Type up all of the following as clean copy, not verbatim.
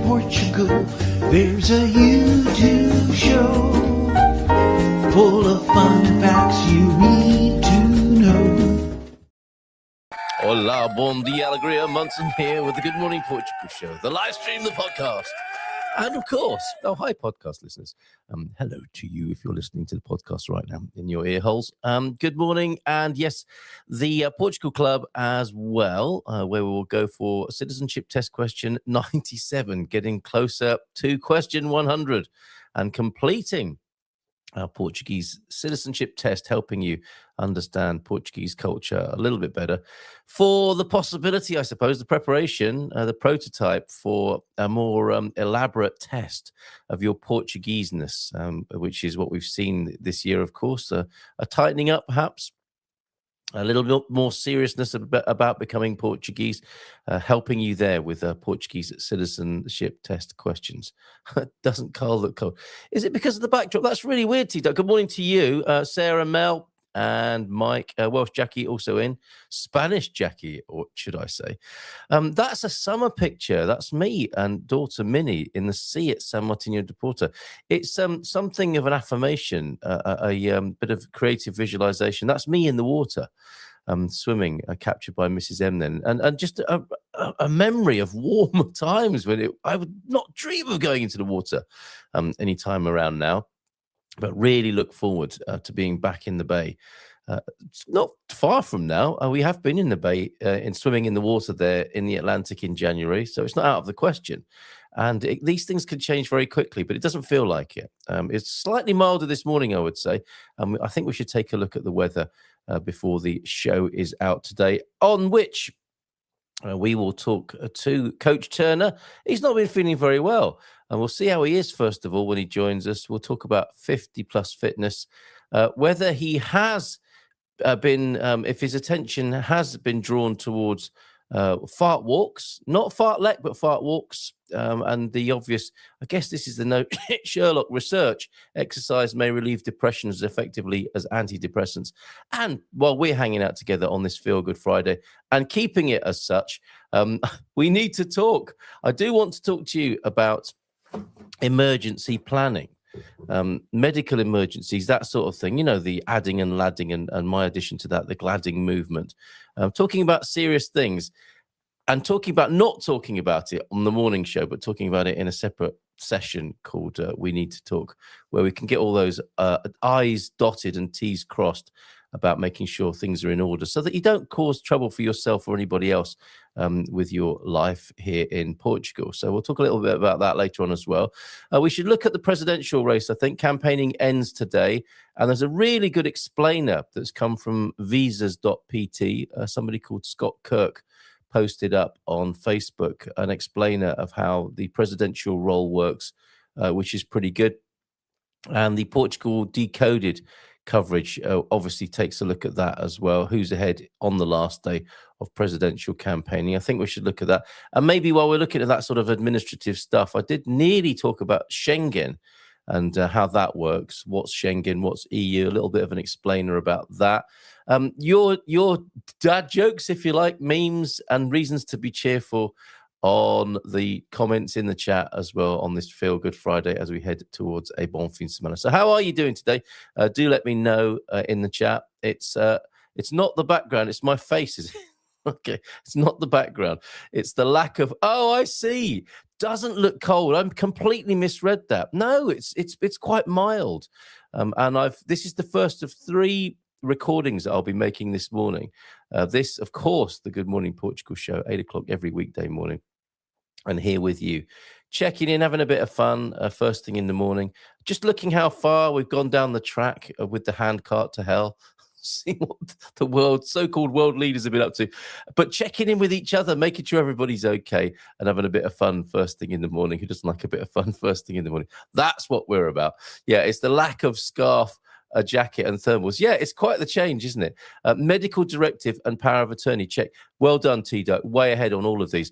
Portugal, there's a YouTube show full of fun facts you need to know. Hola, bon dia, alegria, Munson here with the Good Morning Portugal show, the live stream, the podcast. And of course, hi podcast listeners. Hello to you if you're listening to the podcast right now in your ear holes. Good morning. And yes, the Portugal Club as well, where we will go for citizenship test question 97, getting closer to question 100 and completing our Portuguese citizenship test, helping you understand Portuguese culture a little bit better for the possibility, I suppose, the preparation, the prototype for a more elaborate test of your Portugueseness, which is what we've seen this year, of course, a tightening up perhaps. A little bit more seriousness about becoming Portuguese, helping you there with Portuguese citizenship test questions. Doesn't Carl look cold? Is it because of the backdrop? That's really weird, Tito. Good morning to you, Sarah, Mel, and Mike. Welsh Jackie also in. Spanish Jackie, or should I say. That's a summer picture. That's me and daughter Minnie in the sea at San Martino de Porto. It's something of an affirmation, a bit of creative visualization. That's me in the water. Swimming, captured by Mrs. M then, and just a memory of warmer times when I would not dream of going into the water any time around now, but really look forward to being back in the bay. It's not far from now. We have been in the bay in swimming in the water there in the Atlantic in January, so it's not out of the question. And these things can change very quickly, but it doesn't feel like it. It's slightly milder this morning, I would say. I think we should take a look at the weather before the show is out today, on which we will talk to Coach Turner. He's not been feeling very well, and we'll see how he is, first of all, when he joins us. We'll talk about 50-plus fitness, whether he has been, if his attention has been drawn towards fart walks, not fartlek, but fart walks, and the obvious, I guess this is the note, Sherlock research, exercise may relieve depression as effectively as antidepressants. And while we're hanging out together on this Feel Good Friday and keeping it as such, we need to talk. I do want to talk to you about emergency planning. Medical emergencies, that sort of thing, you know, the adding and ladding and my addition to that, the gladding movement, talking about serious things and talking about not talking about it on the morning show, but talking about it in a separate session called We Need to Talk, where we can get all those I's dotted and T's crossed about making sure things are in order so that you don't cause trouble for yourself or anybody else with your life here in Portugal. So we'll talk a little bit about that later on as well. We should look at the presidential race. I think campaigning ends today, and there's a really good explainer that's come from visas.pt. Somebody called Scott Kirk posted up on Facebook an explainer of how the presidential role works, which is pretty good. And the Portugal Decoded coverage obviously takes a look at that as well. Who's ahead on the last day of presidential campaigning? I think we should look at that. And maybe while we're looking at that sort of administrative stuff, I did nearly talk about Schengen and how that works. What's Schengen? What's EU? A little bit of an explainer about that. Your dad jokes, if you like, memes and reasons to be cheerful on the comments in the chat as well on this Feel Good Friday as we head towards a bon fin de semana. So how are you doing today? Do let me know in the chat. It's not the background. It's my face. Is okay. It's not the background. It's the lack of, oh, I see. Doesn't look cold. I'm completely misread that. No, it's quite mild. And this is the first of 3 recordings that I'll be making this morning. This, of course, the Good Morning Portugal show, 8 o'clock every weekday morning. And here with you, checking in, having a bit of fun first thing in the morning. Just looking how far we've gone down the track with the handcart to hell. See what the so-called world leaders have been up to. But checking in with each other, making sure everybody's okay and having a bit of fun first thing in the morning. Who doesn't like a bit of fun first thing in the morning? That's what we're about. Yeah, it's the lack of scarf, a jacket and thermals. Yeah, it's quite the change, isn't it? Medical directive and power of attorney, check. Well done, T-Duck. Way ahead on all of these.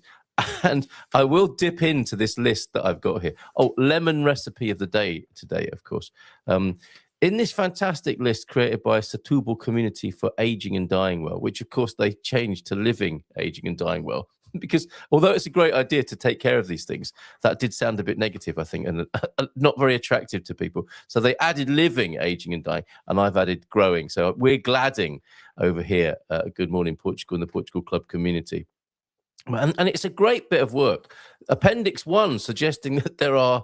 And I will dip into this list that I've got here. Oh, lemon recipe of the day today, of course. In this fantastic list created by Setúbal Community for Aging and Dying Well, which, of course, they changed to Living, Aging and Dying Well. because although it's a great idea to take care of these things, that did sound a bit negative, I think, and not very attractive to people. So they added living, aging and dying, and I've added growing. So we're gladding over here at Good Morning Portugal in the Portugal Club community. And it's a great bit of work. Appendix 1 suggesting that there are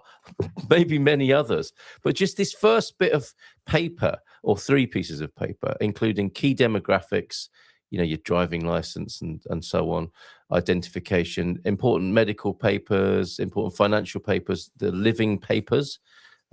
maybe many others, but just this first bit of paper, or 3 pieces of paper, including key demographics, your driving license and so on, identification, important medical papers, important financial papers, the living papers,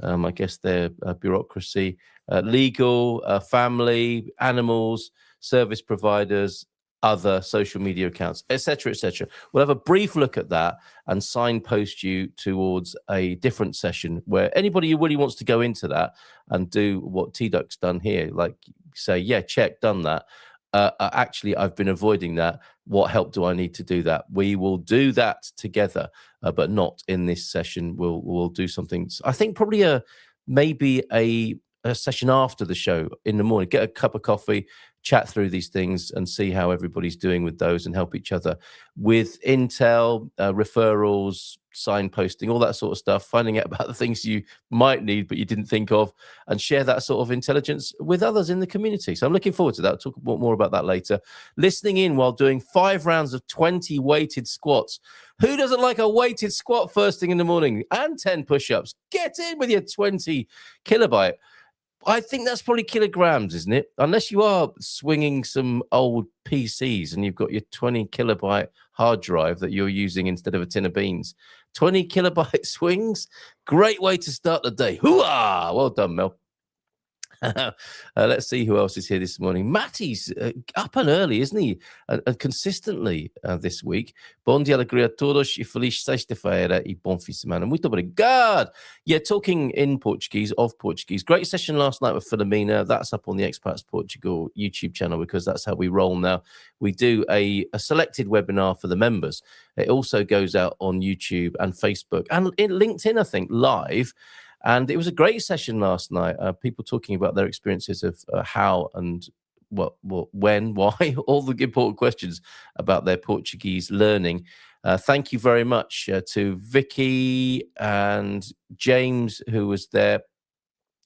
I guess they're bureaucracy, legal, family, animals, service providers, other social media accounts, etc., etc. We'll have a brief look at that and signpost you towards a different session where anybody who really wants to go into that and do what T-Duck's done here, like say, yeah, check, done that. Actually, I've been avoiding that. What help do I need to do that? We will do that together, but not in this session. We'll do something. I think probably maybe a session after the show in the morning. Get a cup of coffee, chat through these things, and see how everybody's doing with those, and help each other with intel, referrals, signposting, all that sort of stuff, finding out about the things you might need but you didn't think of, and share that sort of intelligence with others in the community. So I'm looking forward to that. I'll talk more about that later. Listening in while doing 5 rounds of 20 weighted squats. Who doesn't like a weighted squat first thing in the morning? And 10 push-ups. Get in with your 20 kilobyte. I think that's probably kilograms, isn't it? Unless you are swinging some old PCs and you've got your 20 kilobyte hard drive that you're using instead of a tin of beans. 20 kilobyte swings, great way to start the day. Hooah! Well done, Mel. Let's see who else is here this morning. Matty's up and early, isn't he? And consistently this week. Bom dia, alegria a todos e feliz sexta-feira e bom fim de semana. Muito obrigado. Yeah, talking in Portuguese, of Portuguese. Great session last night with Philomena. That's up on the Expats Portugal YouTube channel because that's how we roll now. We do a selected webinar for the members. It also goes out on YouTube and Facebook and in LinkedIn, I think, live. And it was a great session last night. People talking about their experiences of how and what, when, why, all the important questions about their Portuguese learning. Thank you very much to Vicky and James, who was there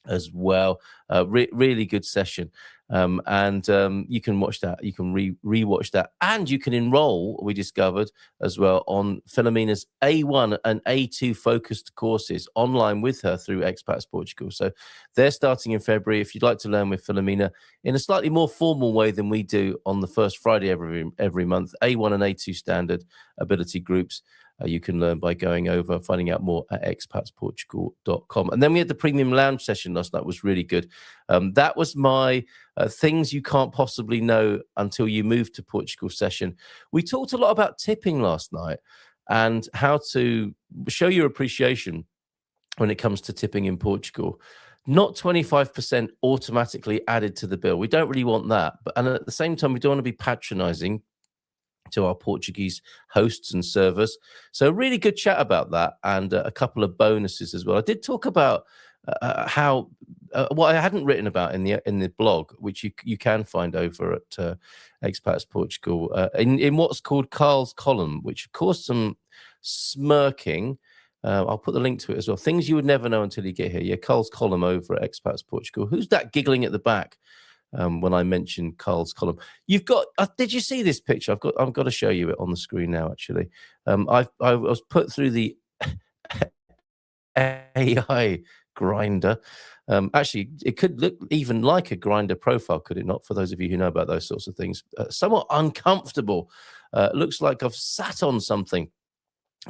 as well. Really good session. You can watch that. You can re-watch that. And you can enroll, we discovered, as well, on Philomena's A1 and A2 focused courses online with her through Expats Portugal. So they're starting in February. If you'd like to learn with Philomena in a slightly more formal way than we do on the first Friday every month, A1 and A2 standard ability groups, you can learn by going over, finding out more at expatsportugal.com. And then we had the premium lounge session last night. Was really good. That was my things you can't possibly know until you move to Portugal session. We talked a lot about tipping last night and how to show your appreciation when it comes to tipping in Portugal. Not 25% automatically added to the bill. We don't really want that. And at the same time, we don't want to be patronizing to our Portuguese hosts and servers. So really good chat about that, and a couple of bonuses as well. I did talk about how what I hadn't written about in the blog, which you can find over at Expats Portugal, in what's called Carl's column, which caused some smirking. I'll put the link to it as well. Things you would never know until you get here. Yeah, Carl's column over at Expats Portugal. Who's that giggling at the back? When I mentioned Carl's column, you've got. Did you see this picture? I've got to show you it on the screen now. Actually, I was put through the AI grinder. Actually, it could look even like a grinder profile, could it not? For those of you who know about those sorts of things, somewhat uncomfortable. Looks like I've sat on something.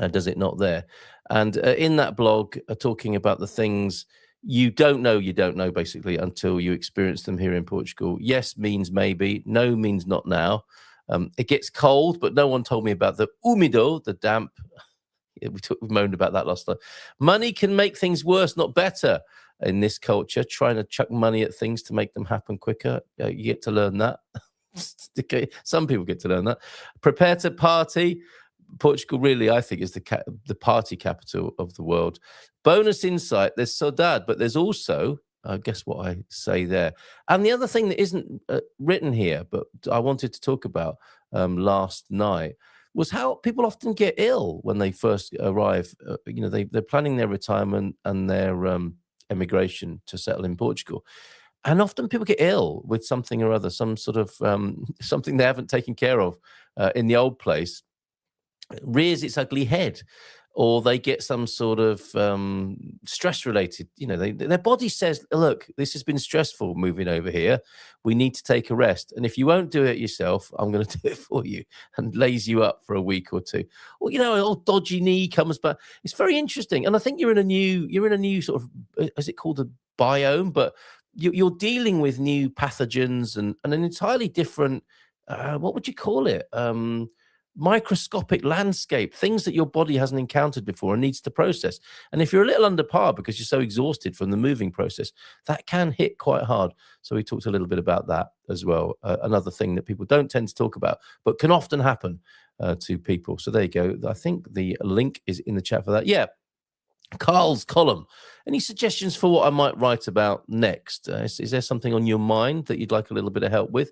Does it not there? And in that blog, talking about the things you don't know basically until you experience them here in Portugal. Yes means maybe, no means not now. It gets cold, but no one told me about the úmido, the damp. We moaned about that last time. Money can make things worse, not better in this culture. Trying to chuck money at things to make them happen quicker. You get to learn that. Okay. Some people get to learn that. Prepare to party. Portugal really, I think, is the party capital of the world. Bonus insight, there's saudade, but there's also, guess what I say there. And the other thing that isn't written here, but I wanted to talk about last night, was how people often get ill when they first arrive. They're planning their retirement and their emigration to settle in Portugal. And often people get ill with something or other, some sort of something they haven't taken care of in the old place, rears its ugly head, or they get some sort of stress related, their body says, look, this has been stressful moving over here. We need to take a rest. And if you won't do it yourself, I'm going to do it for you, and lays you up for a week or two. Or, an old dodgy knee comes back. It's very interesting. And I think you're in a new sort of, is it called a biome? But you're dealing with new pathogens and an entirely different, what would you call it? Microscopic landscape, things that your body hasn't encountered before and needs to process. And if you're a little under par because you're so exhausted from the moving process, that can hit quite hard. So we talked a little bit about that as well. Another thing that people don't tend to talk about, but can often happen to people. So there you go. I think the link is in the chat for that. Yeah. Carl's column. Any suggestions for what I might write about next? Is there something on your mind that you'd like a little bit of help with?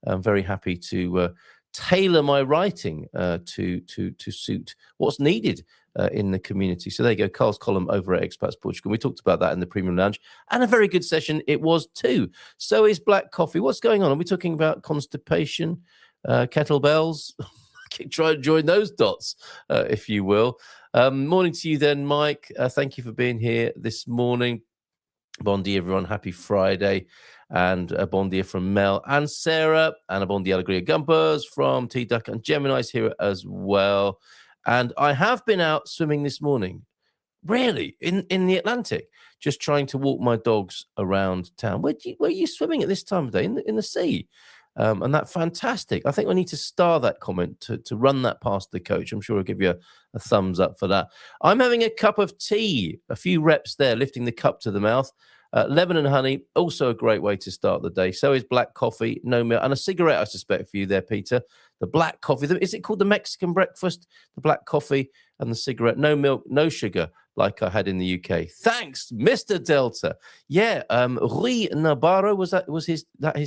I'm very happy to tailor my writing to suit what's needed in the community. So there you go, Carl's column over at Expats Portugal. We talked about that in the Premium Lounge, and a very good session it was too. So is black coffee. What's going on? Are we talking about constipation, kettlebells? Try and join those dots, if you will. Morning to you then, Mike. Thank you for being here this morning. Bon dia, everyone. Happy Friday. And a bon dia from Mel and Sarah. And a bon dia alegria gumpers from T-Duck and Gemini's here as well. And I have been out swimming this morning, really, in the Atlantic, just trying to walk my dogs around town. Where are you swimming at this time of day? In the sea? And that's fantastic. I think I need to star that comment to run that past the coach. I'm sure I'll give you a thumbs up for that. I'm having a cup of tea, a few reps there, lifting the cup to the mouth. Lemon and honey, also a great way to start the day. So is black coffee, no milk, and a cigarette, I suspect, for you there, Peter. The black coffee, is it called the Mexican breakfast? The black coffee and the cigarette, no milk, no sugar, like I had in the UK. Thanks, Mr. Delta. Yeah, Rui Navarro, was his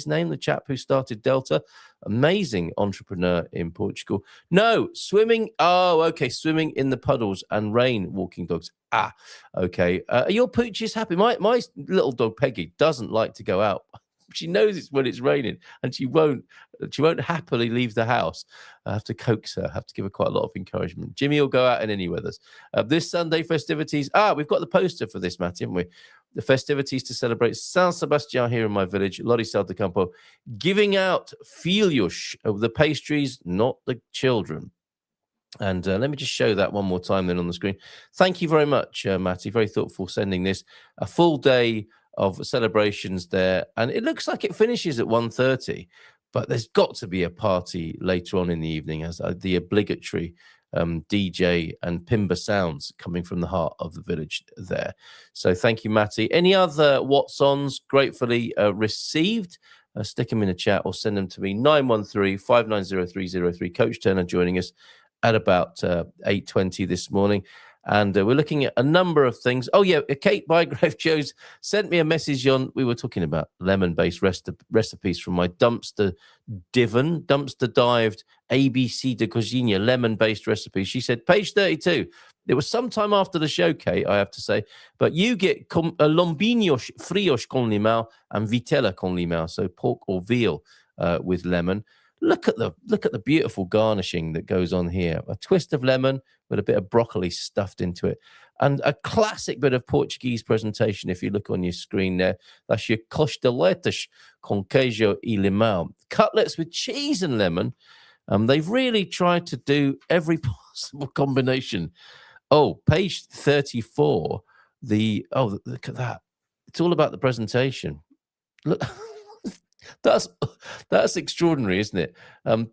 name, the chap who started Delta? Amazing entrepreneur in Portugal. No, swimming. Oh, okay, swimming in the puddles and rain, walking dogs. Ah, okay. Are your pooches happy? My little dog Peggy doesn't like to go out. She knows it's when it's raining, and she won't happily leave the house. I have to coax her. I have to give her quite a lot of encouragement. Jimmy will go out in any weathers. This Sunday festivities. We've got the poster for this, Matt, haven't we? The festivities to celebrate San Sebastian here in my village, Lorisal de Campo, giving out Feelgood of the pastries, not the children. And let me just show that one more time then on the screen. Thank you very much, Matty. Very thoughtful sending this. A full day of celebrations there. And it looks like it finishes at 1:30, but there's got to be a party later on in the evening as the obligatory DJ and Pimba sounds coming from the heart of the village there. So thank you, Matty. Any other what's-ons gratefully received? Stick them in the chat or send them to me, 913-590-303. Coach Turner joining us at about 8:20 this morning. And we're looking at a number of things. Oh, yeah, Kate Bygrave Jones sent me a message on, we were talking about lemon-based recipes from my dumpster dived ABC de Cozinha lemon-based recipes. She said, page 32. It was sometime after the show, Kate, I have to say. But you get lombinhos frios con limão and vitela con limão, so pork or veal with lemon. Look at the beautiful garnishing that goes on here. A twist of lemon with a bit of broccoli stuffed into it. And a classic bit of Portuguese presentation, if you look on your screen there. That's your costeletas com queijo e limão. Cutlets with cheese and lemon. They've really tried to do every possible combination. Oh, page 34. Look at that. It's all about the presentation. Look. That's extraordinary, isn't it?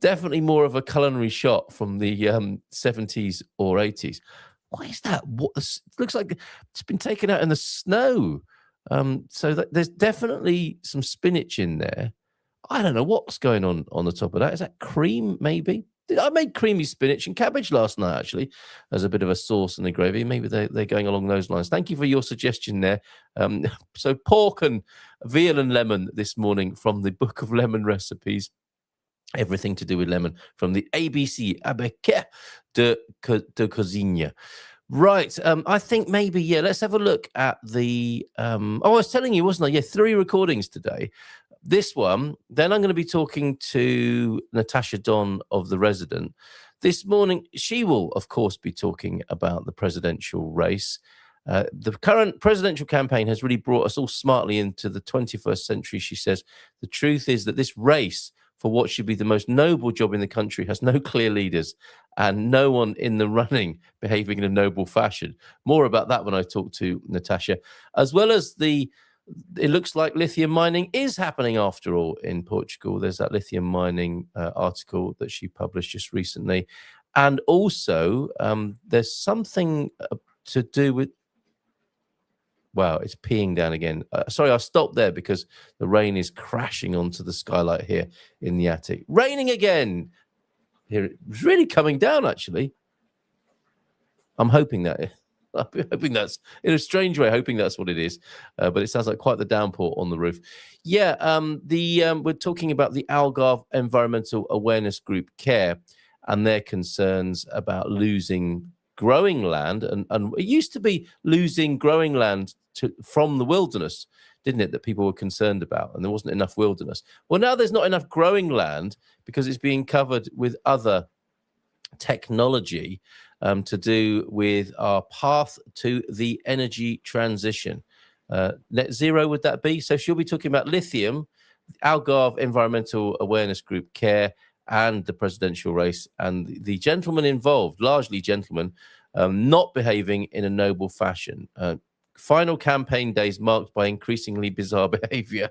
Definitely more of a culinary shot from the 70s or 80s. Why is that? It looks like it's been taken out in the snow. So there's definitely some spinach in there. I don't know what's going on the top of that. Is that cream, maybe? I made creamy spinach and cabbage last night, actually, as a bit of a sauce and a gravy. Maybe they're going along those lines. Thank you for your suggestion there. So pork and veal and lemon this morning from the Book of Lemon Recipes. Everything to do with lemon from the ABC Abeque de Cozinha. Right. I think maybe, yeah, let's have a look at the. I was telling you, wasn't I? Yeah, 3 recordings today. This one, then I'm going to be talking to Natasha Don of The Resident. This morning, she will, of course, be talking about the presidential race. The current presidential campaign has really brought us all smartly into the 21st century, she says. The truth is that this race for what should be the most noble job in the country has no clear leaders and no one in the running behaving in a noble fashion. More about that when I talk to Natasha, as well as it looks like lithium mining is happening after all in Portugal. There's that lithium mining article that she published just recently. And also there's something to do with, wow, it's peeing down again. Sorry, I'll stop there because the rain is crashing onto the skylight here in the attic. Raining again. Here, it's really coming down, actually. I'm hoping that's, in a strange way, hoping that's what it is. But it sounds like quite the downpour on the roof. Yeah, we're talking about the Algarve Environmental Awareness Group CARE and their concerns about losing growing land. And it used to be losing growing land from the wilderness, didn't it, that people were concerned about, and there wasn't enough wilderness. Well, now there's not enough growing land because it's being covered with other technology to do with our path to the energy transition. Net zero, would that be? So she'll be talking about lithium, Algarve Environmental Awareness Group CARE, and the presidential race, and the gentlemen involved, largely gentlemen, not behaving in a noble fashion. Final campaign days marked by increasingly bizarre behavior.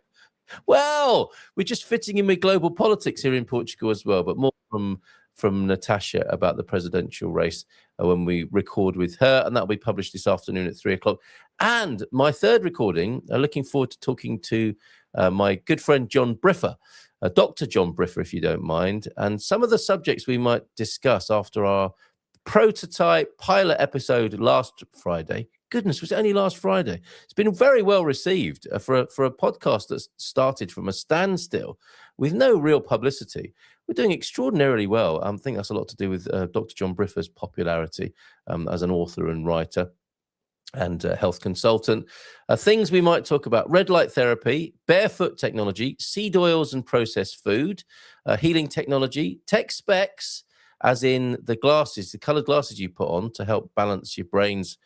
Well, we're just fitting in with global politics here in Portugal as well, but more from Natasha about the presidential race when we record with her, and that'll be published this afternoon at 3 o'clock. And my third recording, looking forward to talking to my good friend John Briffer, Dr. John Briffer, if you don't mind, and some of the subjects we might discuss after our prototype pilot episode last Friday. Goodness, was it only last Friday? It's been very well received for a podcast that started from a standstill with no real publicity. We're doing extraordinarily well. I think that's a lot to do with Dr. John Briffer's popularity as an author and writer and health consultant. Things we might talk about: red light therapy, barefoot technology, seed oils and processed food, healing technology, tech specs, as in the glasses, the colored glasses you put on to help balance your brain's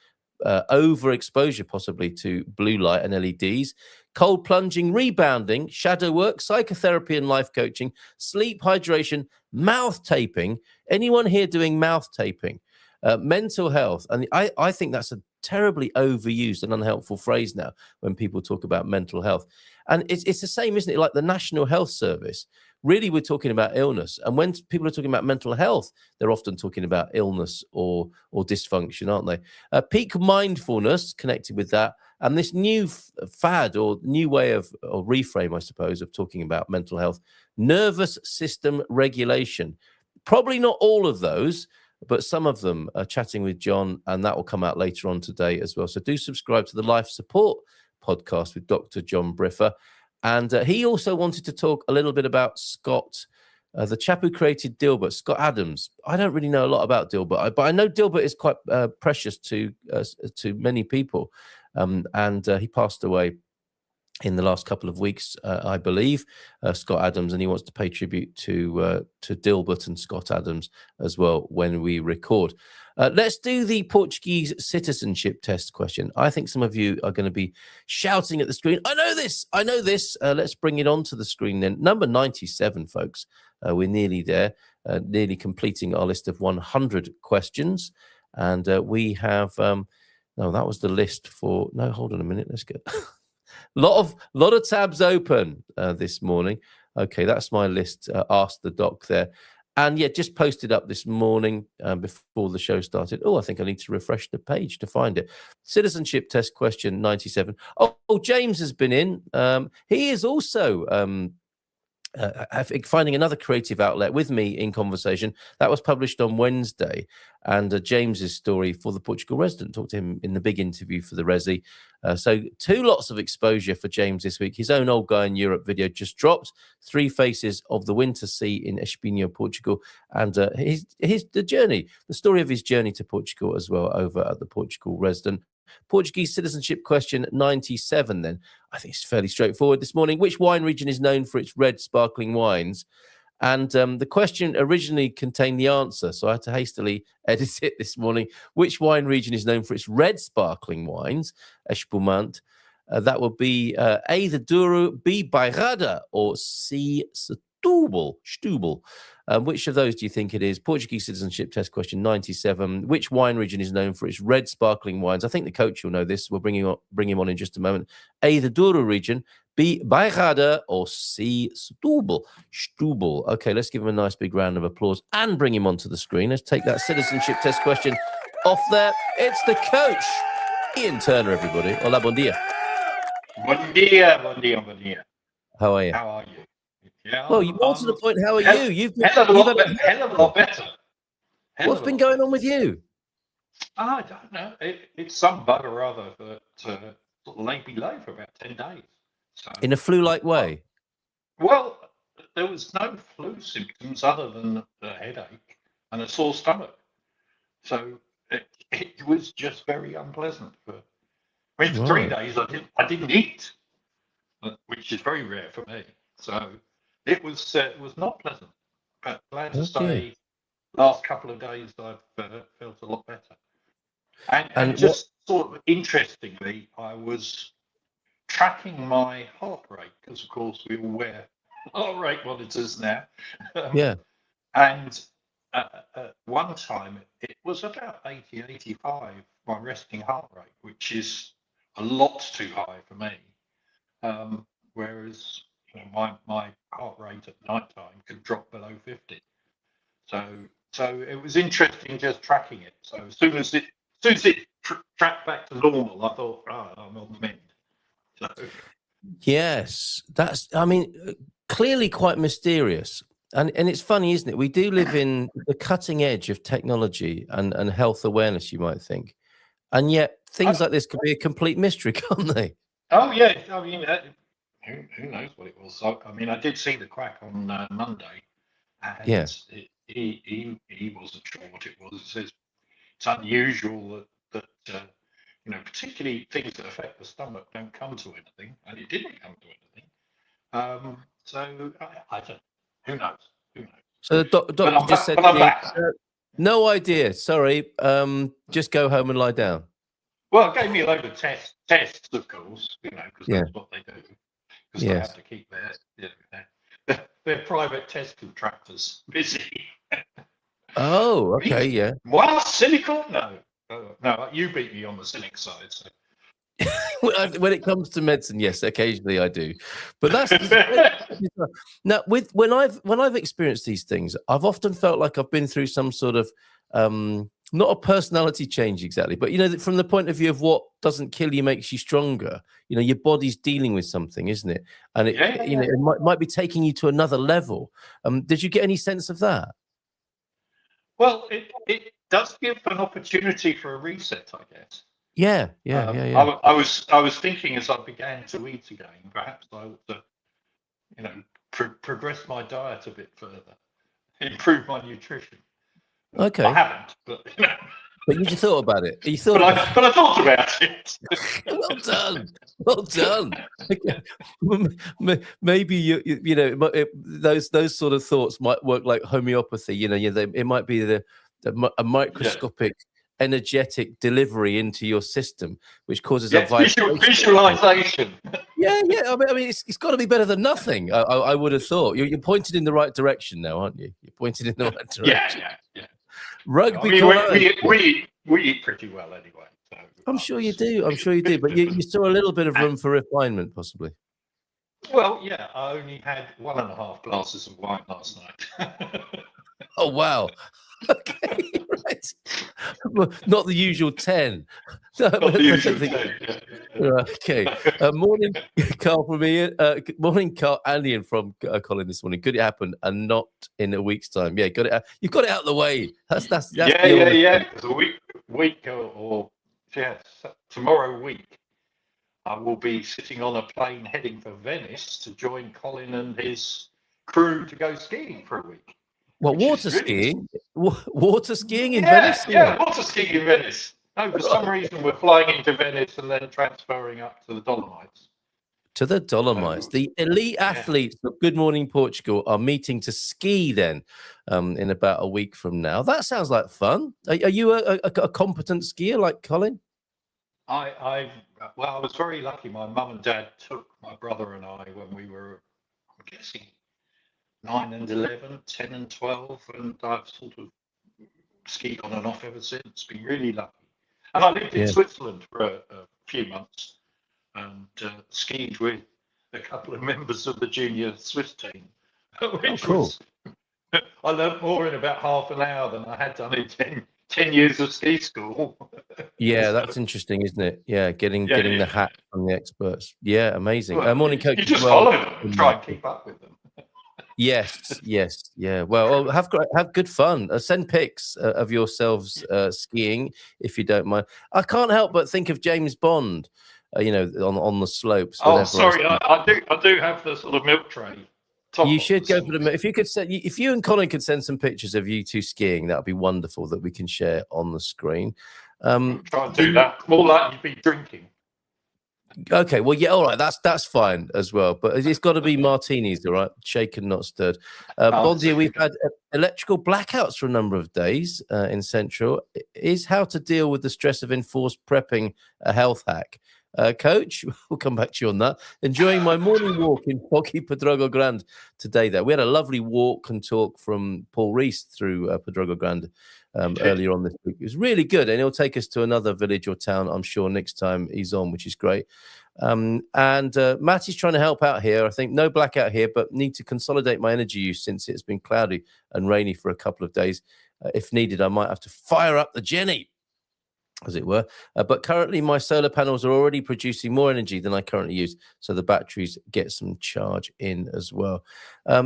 overexposure possibly to blue light and LEDs, cold plunging, rebounding, shadow work, psychotherapy and life coaching, sleep, hydration, mouth taping. Anyone here doing mouth taping? Mental health. And I think that's a terribly overused and unhelpful phrase now when people talk about mental health. And it's the same, isn't it? Like the National Health Service. Really, we're talking about illness. And when people are talking about mental health, they're often talking about illness or dysfunction, aren't they? Peak mindfulness connected with that. And this new fad or new way of, or reframe, I suppose, of talking about mental health, nervous system regulation. Probably not all of those, but some of them are chatting with John, and that will come out later on today as well. So do subscribe to the Life Support podcast with Dr. John Briffer. And he also wanted to talk a little bit about Scott, the chap who created Dilbert, Scott Adams. I don't really know a lot about Dilbert, but I know Dilbert is quite precious to many people. And he passed away in the last couple of weeks, I believe, Scott Adams, and he wants to pay tribute to Dilbert and Scott Adams as well when we record. Let's do the Portuguese citizenship test question. I think some of you are going to be shouting at the screen, I know this. Let's bring it onto the screen then. Number 97, folks. We're nearly there, nearly completing our list of 100 questions. And we have, no, that was the list for, no, hold on a minute. Let's get... lot of tabs open this morning. Okay, that's my list. Ask the doc there. And yeah, just posted up this morning before the show started. Oh, I think I need to refresh the page to find it. Citizenship test question 97. Oh, James has been in. He is also finding another creative outlet with me in conversation. That was published on Wednesday, and James's story for the Portugal resident. Talked to him in the big interview for the Resi. So 2 lots of exposure for James this week. His own Old Guy in Europe video just dropped. 3 Faces of the Winter Sea in Espinho, Portugal, and the journey, the story of his journey to Portugal as well over at the Portugal resident. Portuguese citizenship question 97 then. I think it's fairly straightforward this morning. Which wine region is known for its red sparkling wines? And the question originally contained the answer, so I had to hastily edit it this morning. Which wine region is known for its red sparkling wines? Espumante. That would be A, the Douro, B, Bairrada, or C, Setúbal. Which of those do you think it is? Portuguese citizenship test question 97. Which wine region is known for its red sparkling wines? I think the coach will know this. We'll bring him on in just a moment. A, the Douro region, B, Bairrada, or C, Setúbal. Okay, let's give him a nice big round of applause and bring him onto the screen. Let's take that citizenship test question off there. It's the coach, Ian Turner, everybody. Hola, bon dia. Bon dia. How are you? How are you? Yeah, well, you more to the point, how are you? You've hell of a lot better. What's been going on with you? I don't know. It's some bugger or other that sort of laid me low for about 10 days. So, in a flu-like way? Well, there was no flu symptoms other than a headache and a sore stomach. So it was just very unpleasant. For 3 days I didn't eat, which is very rare for me. So it was not pleasant, but glad to say, last couple of days I've felt a lot better. And just sort of interestingly, I was tracking my heart rate because, of course, we all wear heart rate monitors now. And at one time it was about 80, 85, my resting heart rate, which is a lot too high for me. Whereas my heart rate at night time could drop below 50. So it was interesting just tracking it. So as soon as it tracked back to normal, I thought, I'm on the mend. So. Yes, that's, I mean, clearly quite mysterious. And it's funny, isn't it? We do live in the cutting edge of technology and health awareness, you might think. And yet things like this could be a complete mystery, can't they? Oh, yeah. I mean, who knows what it was? So, I mean, I did see the quack on Monday, and he wasn't sure what it was. It says it's unusual that particularly things that affect the stomach don't come to anything, and it didn't come to anything. So I don't. Who knows? So the doctor just said, no idea. Sorry. Just go home and lie down. Well, it gave me a load of tests, of course, because that's what they do. Because they have to keep their private test contractors busy. Oh, okay, yeah. What? Cynical? No, you beat me on the cynic side. So. When it comes to medicine, yes, occasionally I do. But that's now when I've experienced these things, I've often felt like I've been through some sort of not a personality change exactly, but from the point of view of what doesn't kill you makes you stronger. Your body's dealing with something, isn't it? And it it might be taking you to another level. Did you get any sense of that? Well, it does give an opportunity for a reset, I guess. Yeah. I was thinking as I began to eat again, perhaps I ought to, progress my diet a bit further, improve my nutrition. Okay. I haven't, but But you just thought about it. But I thought about it. Well done. Maybe those sort of thoughts might work like homeopathy. It might be a microscopic energetic delivery into your system, which causes a visualization. Yeah. I mean, it's got to be better than nothing. I would have thought. You're pointed in the right direction now, aren't you? You're pointed in the right direction. Yeah. Rugby. We eat pretty well anyway. So I'm sure you do. But you saw a little bit of room for refinement, possibly. Well, yeah. I only had 1.5 glasses of wine last night. Oh wow. Okay, right. Well, not the usual 10. No, Not the I usual don't think- 10. Right, okay. Morning, Carl from Ian. Good morning, Carl and Ian from Colin this morning. Could it happen and not in a week's time? Yeah, got it. You've got it out of the way. That's Yeah. beyond the- Because a week or tomorrow week, I will be sitting on a plane heading for Venice to join Colin and his crew to go skiing for a week. What, which is water really- skiing? Water skiing in Venice? Yeah, water skiing in Venice. No, for some reason we're flying into Venice and then transferring up to the Dolomites. To the Dolomites. The elite athletes of Good Morning Portugal are meeting to ski then in about a week from now. That sounds like fun. Are you a competent skier like Colin? I was very lucky. My mum and dad took my brother and I when we were, I'm guessing, 9 and 11, 10 and 12, and I've sort of skied on and off ever since. Been really lucky. And I lived in Switzerland for a few months and skied with a couple of members of the junior Swiss team, which was, I learned more in about half an hour than I had done in 10 years of ski school. Yeah, that's interesting, isn't it? Yeah, getting the hat from the experts. Yeah, amazing. Well, morning, coach. You just follow them and try and keep up with them. Yes, yeah. Well, have good fun. Send pics of yourselves skiing if you don't mind. I can't help but think of James Bond, on the slopes. Oh, sorry, I do have the sort of milk tray. You should go for the. If you could if you and Colin could send some pictures of you two skiing, that would be wonderful. That we can share on the screen. Try and do that. More likely to be drinking. Okay, well, yeah, all right, that's fine as well, but it's got to be martinis, all right, shaken, not stirred. Bondia, we've had electrical blackouts for a number of days in Central. Is how to deal with the stress of enforced prepping a health hack? Coach, we'll come back to you on that. Enjoying my morning walk in foggy Pedrogo Grande today. There, we had a lovely walk and talk from Paul Rees through Pedrogo Grande earlier on this week. It was really good, and he'll take us to another village or town, I'm sure, next time he's on, which is great. And Matt is trying to help out here. I think no blackout here, but need to consolidate my energy use since it's been cloudy and rainy for a couple of days. If needed, I might have to fire up the Jenny, as it were. But currently, my solar panels are already producing more energy than I currently use, so the batteries get some charge in as well.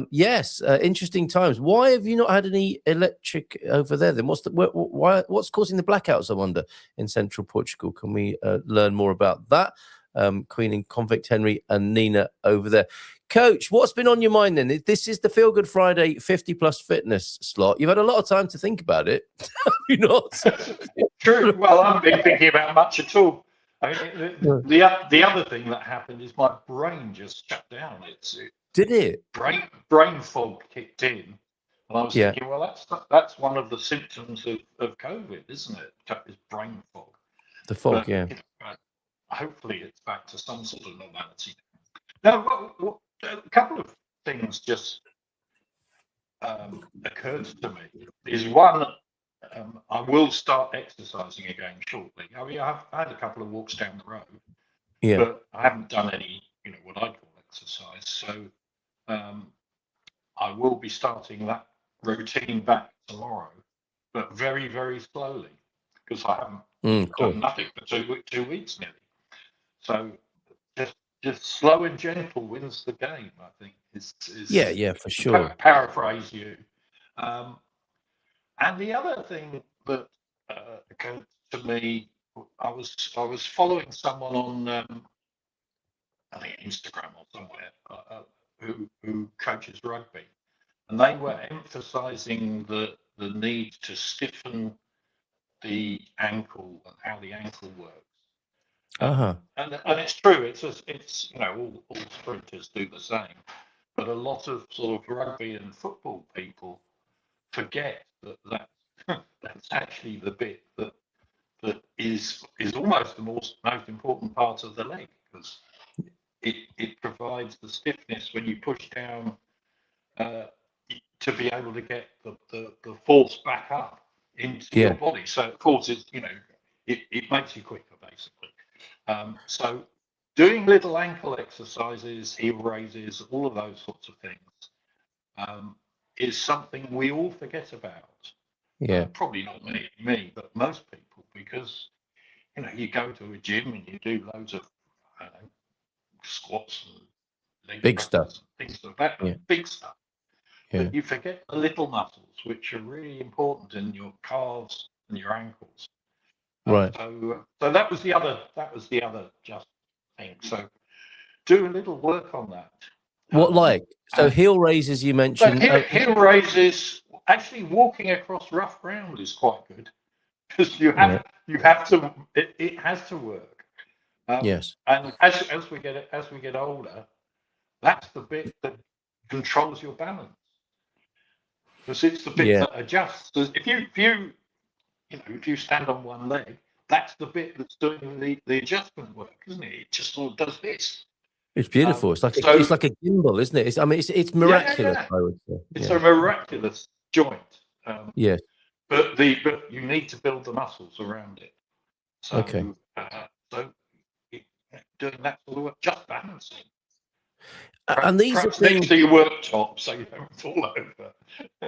Yes, interesting times. Why have you not had any electric over there then? What's causing the blackouts, I wonder, in central Portugal? Can we learn more about that? Queen and Convict Henry and Nina over there. Coach, what's been on your mind then? This is the Feel Good Friday 50 plus fitness slot. You've had a lot of time to think about it. Have you not? True. Well, I haven't been thinking about much at all. I mean, the other thing that happened is my brain just shut down. Did it? Brain fog kicked in. And I was thinking, well, that's one of the symptoms of COVID, isn't it? Is brain fog. The fog, yeah. Hopefully it's back to some sort of normality. Now, a couple of things just occurred to me. Is one, I will start exercising again shortly. I mean, I've had a couple of walks down the road, but I haven't done any, what I call exercise. So I will be starting that routine back tomorrow, but very, very slowly, because I haven't done nothing for 2 weeks nearly. So just slow and gentle wins the game, I think. Yeah, for sure. Paraphrase you. And the other thing that occurred to me, I was following someone on I think Instagram or somewhere who coaches rugby, and they were emphasising the need to stiffen the ankle and how the ankle works. And it's true. It's all sprinters do the same, but a lot of sort of rugby and football people forget that that's actually the bit that is almost the most important part of the leg, because it provides the stiffness when you push down to be able to get the force back up into your body. So of course it makes you quicker basically. So doing little ankle exercises, heel raises, all of those sorts of things is something we all forget about. Yeah. Probably not me, but most people, because you go to a gym and you do loads of squats and leg Big presses stuff. and things like that, Yeah. big stuff. Yeah. But you forget the little muscles, which are really important in your calves and your ankles. Right. So that was the other just thing. So do a little work on that. What so heel raises you mentioned? Heel raises, actually walking across rough ground is quite good, because you have to, it has to work. Yes. And as we get older, that's the bit that controls your balance, because it's the bit that adjusts. So if you stand on one leg, that's the bit that's doing the adjustment work, isn't it? It just sort of does this. It's beautiful. It's like a gimbal, isn't it? It's miraculous. Yeah. I would say. It's a miraculous joint. Yes. But you need to build the muscles around it. So, doing that sort of work, just balancing. And these are Perhaps things next to your worktop, so you don't fall over.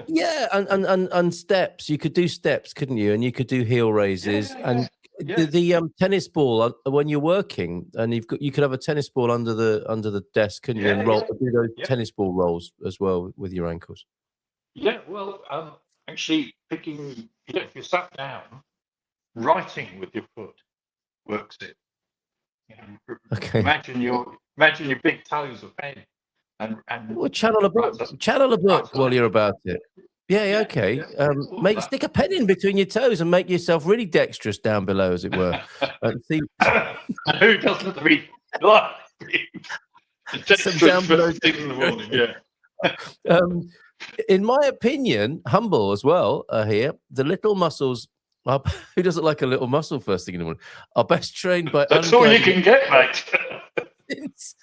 Yeah, and steps. You could do steps, couldn't you? And you could do heel raises. And the tennis ball when you're working, and you could have a tennis ball under the desk, couldn't you? And do those tennis ball rolls as well with your ankles. Yeah, well, actually picking, if you sat down, writing with your foot works it. Okay. Imagine your big toes of pen, and well, channel a book while you're about it. Yeah, okay. Make stick a pen in between your toes and make yourself really dexterous down below, as it were. See, who doesn't read? Some down below in the morning, yeah. In my opinion, humble as well. Here, the little muscles. Who doesn't like a little muscle first thing in the morning? Are best trained by. That's all you can get, mate.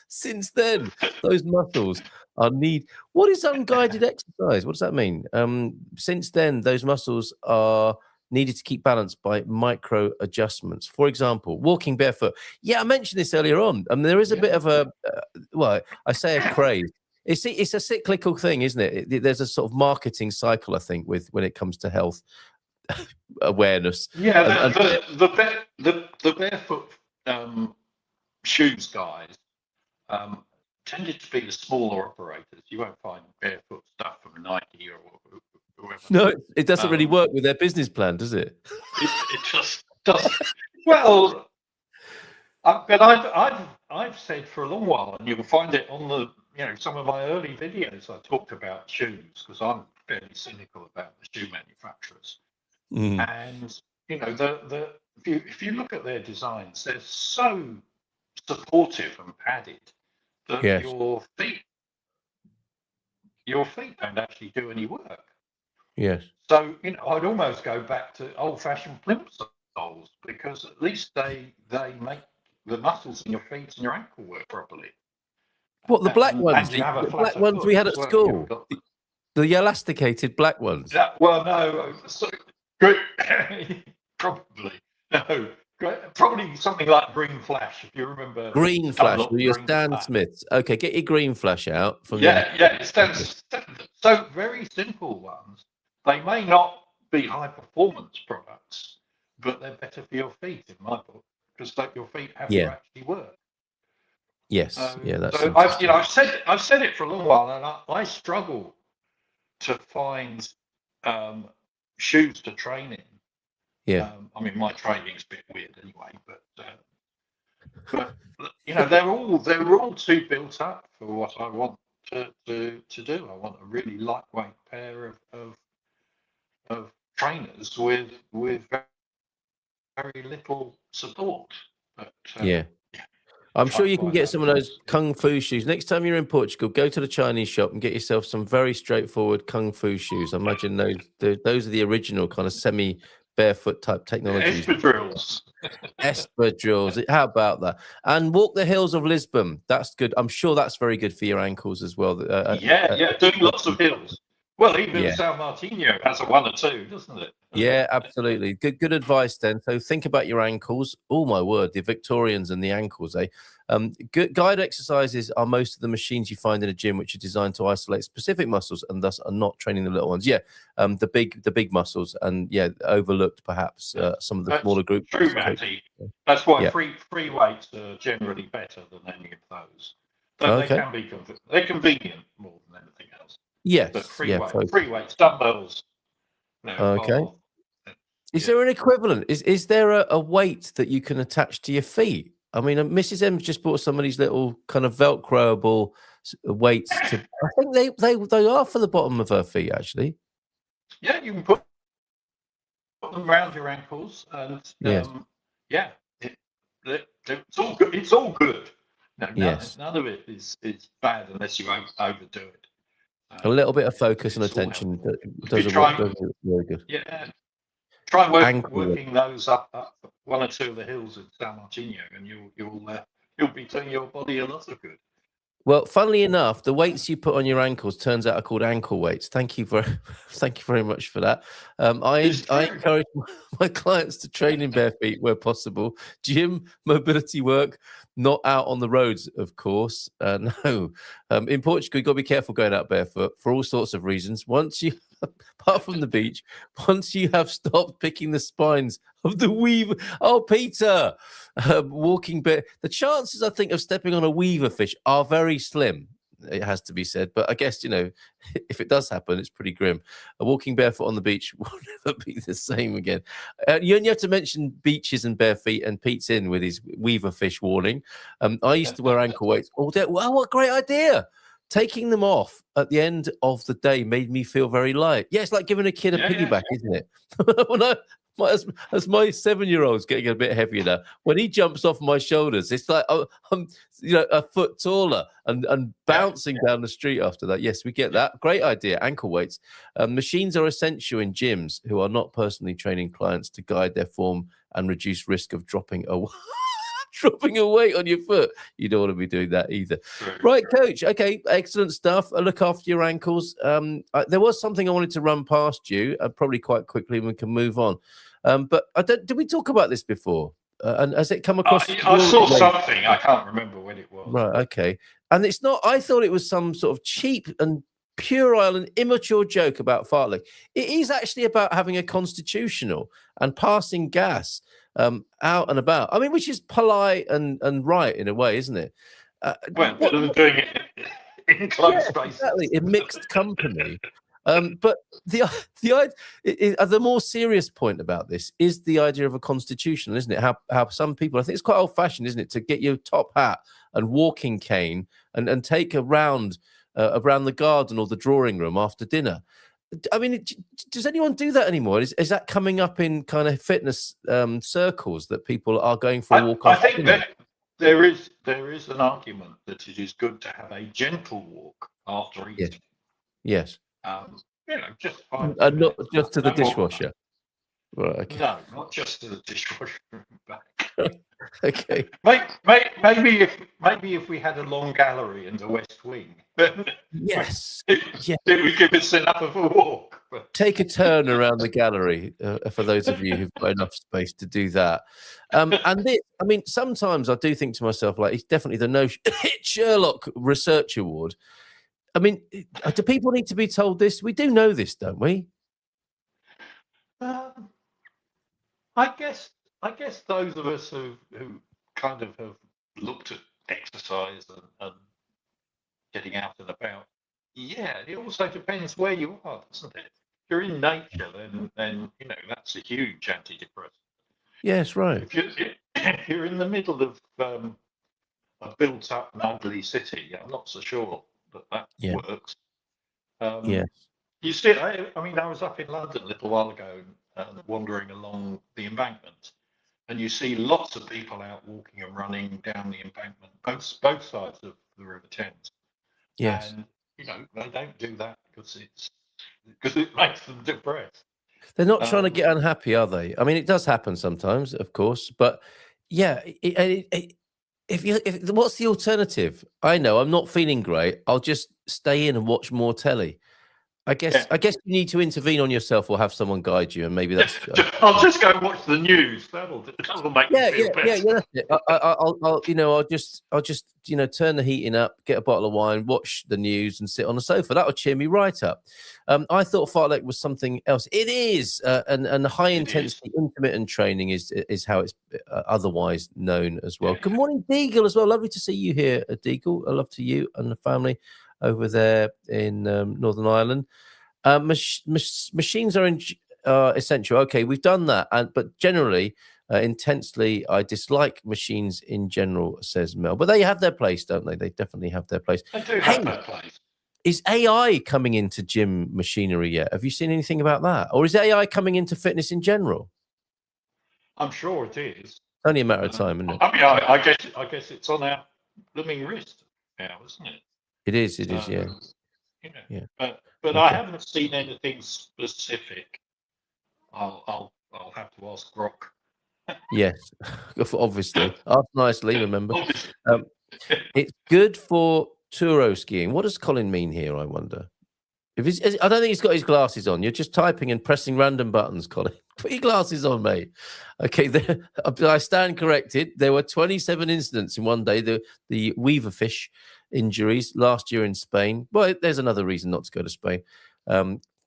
Since then, those muscles are need. What is unguided exercise? What does that mean? Since then, those muscles are needed to keep balance by micro adjustments. For example, walking barefoot. Yeah, I mentioned this earlier on. There is a bit of a, I say a craze. It's a cyclical thing, isn't it? There's a sort of marketing cycle, I think, when it comes to health awareness. Yeah, the barefoot shoes guys tended to be the smaller operators. You won't find barefoot stuff from Nike or whoever. No, it doesn't really work with their business plan, does it? It just doesn't. Well, but I've said for a long while, and you'll find it on the some of my early videos. I talked about shoes because I'm fairly cynical about the shoe manufacturers. And if you look at their designs, they're so supportive and padded that your feet don't actually do any work. Yes. So I'd almost go back to old-fashioned plimp soles, because at least they make the muscles in your feet and your ankle work properly. What, the black ones? And you have a black ones we had at school. The elasticated black ones. Well, no. Probably no. Probably something like Green Flash, if you remember. Green Flash, your Stan Smiths. Okay, get your Green Flash out. So very simple ones. They may not be high performance products, but they're better for your feet in my book, because your feet have to actually work. Yes, So I've said it for a long while, and I struggle to find shoes to train in. Yeah. My training's a bit weird anyway, but they're all too built up for what I want to do. I want a really lightweight pair of trainers with very little support. But, I'm sure you can get some of those kung fu shoes. Next time you're in Portugal, go to the Chinese shop and get yourself some very straightforward kung fu shoes. I imagine those are the original kind of semi-barefoot type technologies. Espadrilles. How about that? And walk the hills of Lisbon. That's good. I'm sure that's very good for your ankles as well. Doing lots of hills. Well, even São Martinho has a one or two, doesn't it? Yeah, absolutely. Good advice then. So think about your ankles. Oh my word, the Victorians and the ankles, eh? Good guide exercises are most of the machines you find in a gym, which are designed to isolate specific muscles and thus are not training the little ones. Yeah, the big muscles, and yeah, overlooked perhaps some of the That's smaller groups. true, Matty. That's why Yeah. free weights are generally better than any of those. Though they Okay. can be they're convenient more than anything else. But Yes. Yeah. free weights, dumbbells, Okay. bar, Is yeah. there an equivalent? Is there a weight that you can attach to your feet? I mean, Mrs. M's just bought some of these little kind of velcroable weights to. I think they are for the bottom of her feet, actually. Yeah, you can put them around your ankles, and Yes. yeah, it's all good. It's all good. No, Yes. none of it is bad unless you overdo it. A little bit of focus and It's all attention helpful. does You a try, does it very good. yeah, try Ankle weight. working those up one or two of the hills in San Martino, and you'll be doing your body a lot of good. Well, funnily enough, the weights you put on your ankles turns out are called ankle weights. Thank you thank you very much for that. I encourage my clients to train in bare feet where possible. Gym, mobility work, not out on the roads, of course. No, in Portugal, you've got to be careful going out barefoot for all sorts of reasons. Apart from the beach, once you have stopped picking the spines of the weaver. Oh, Peter, walking bare. The chances, I think, of stepping on a weaver fish are very slim. It has to be said, but I guess if it does happen, it's pretty grim. Walking barefoot on the beach will never be the same again. You only have to mention beaches and bare feet, and Pete's in with his weaver fish warning. I used to wear ankle weights all day. Wow, what a great idea! Taking them off at the end of the day made me feel very light. Yeah, it's like giving a kid a piggyback, isn't it? As my 7-year-old's getting a bit heavier now, when he jumps off my shoulders, it's like I'm a foot taller and bouncing down the street after that. Yes, we get that. Great idea. Ankle weights. Machines are essential in gyms who are not personally training clients to guide their form and reduce risk of dropping a weight on your foot. You don't want to be doing that either. Right, coach. Okay, excellent stuff. Look after your ankles. There was something I wanted to run past you, probably quite quickly, and we can move on. But did we talk about this before? And has it come across? I saw something. I can't remember when it was. Right. Okay. And it's not. I thought it was some sort of cheap and puerile and immature joke about fartlek. It is actually about having a constitutional and passing gas out and about. I mean, which is polite and right in a way, isn't it? Better than doing it in close spaces. Exactly, in mixed company. But the more serious point about this is the idea of a constitutional, isn't it? How some people, I think it's quite old fashioned, isn't it, to get your top hat and walking cane and take a round around the garden or the drawing room after dinner. I mean, does anyone do that anymore? Is that coming up in kind of fitness circles that people are going for a walk? I think that there is an argument that it is good to have a gentle walk after eating. Yes. Just 5 not minutes, just to the dishwasher. Right. Okay. No, not just to the dishwasher and back. Okay. Maybe if we had a long gallery in the West Wing, yes, it would give us enough of a walk. Take a turn around the gallery for those of you who've got enough space to do that. And this, I mean, sometimes I do think to myself, like, it's definitely the no Sherlock Research Award. I mean, do people need to be told this? We do know this, don't we? I guess those of us who kind of have looked at exercise and getting out and about, it also depends where you are, doesn't it? If you're in nature, then that's a huge antidepressant. Yes, right. If you're in the middle of a built-up and ugly city, I'm not so sure that works. Yes. You see, I was up in London a little while ago, wandering along the embankment, and you see lots of people out walking and running down the embankment, both sides of the River Thames. Yes. And they don't do that because it makes them depressed. They're not trying to get unhappy, are they? I mean, it does happen sometimes, of course, but yeah. What's the alternative? I know I'm not feeling great. I'll just stay in and watch more telly. I guess you need to intervene on yourself or have someone guide you, and maybe that's. I'll just go and watch the news. That'll make me feel better. That's it. I'll just turn the heating up, get a bottle of wine, watch the news, and sit on the sofa. That'll cheer me right up. I thought fartlek was something else. It is, and high intensity intermittent training is how it's otherwise known as well. Good morning, Deagle, as well. Lovely to see you here, Deagle. I love to you and the family over there in Northern Ireland. Machines are essential. Okay, we've done that, but generally, intensely, I dislike machines in general, says Mel. But they have their place, don't they? They definitely have their place. They do have their place. Is AI coming into gym machinery yet? Have you seen anything about that? Or is AI coming into fitness in general? I'm sure it is. It's only a matter of time, isn't it? I mean, I guess it's on our blooming wrist now, isn't it? It is, yeah. Yeah. But okay. I haven't seen anything specific. I'll have to ask Grok. Yes, obviously. Ask nicely, remember. It's good for Turo skiing. What does Colin mean here, I wonder? I don't think he's got his glasses on. You're just typing and pressing random buttons, Colin. Put your glasses on, mate. Okay, I stand corrected. There were 27 incidents in one day. The weaverfish injuries last year in Spain. Well, there's another reason not to go to Spain.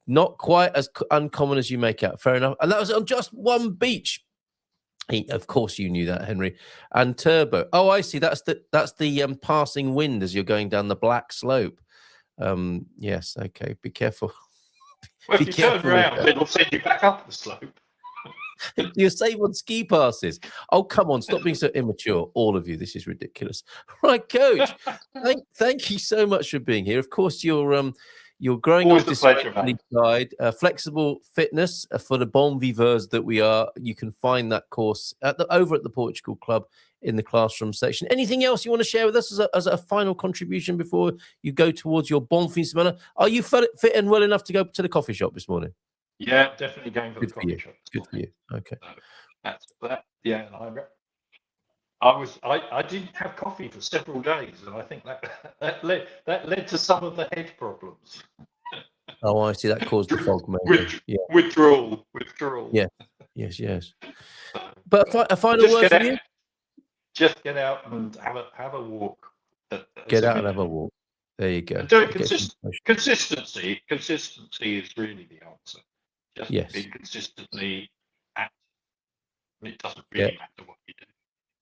Not quite as uncommon as you make out. Fair enough. And that was on just one beach. Of course, you knew that, Henry. And turbo. Oh, I see. That's the passing wind as you're going down the black slope. Yes. Okay. Be careful. Well, if you turn around, it'll send you back up the slope. You're safe on ski passes. Oh, come on. Stop being so immature. All of you. This is ridiculous. Right, Coach. Thank you so much for being here. Of course, you're growing up this guide, flexible fitness for the bon viveurs that we are. You can find that course over at the Portugal Club in the classroom section. Anything else you want to share with us as a final contribution before you go towards your bon fin semana? Are you fit and well enough to go to the coffee shop this morning? Yeah, definitely going for the coffee shop. Good for you. Okay. So that's that. Yeah, I didn't have coffee for several days, and I think that led to some of the head problems. Oh, I see. That caused the fog, maybe. Withdrawal. Yeah. Yes. But a final word for you. Just get out and have a walk. Get out and have a walk. There you go. And do it consistency. Consistency is really the answer. Just being consistently active. It doesn't really matter what you do.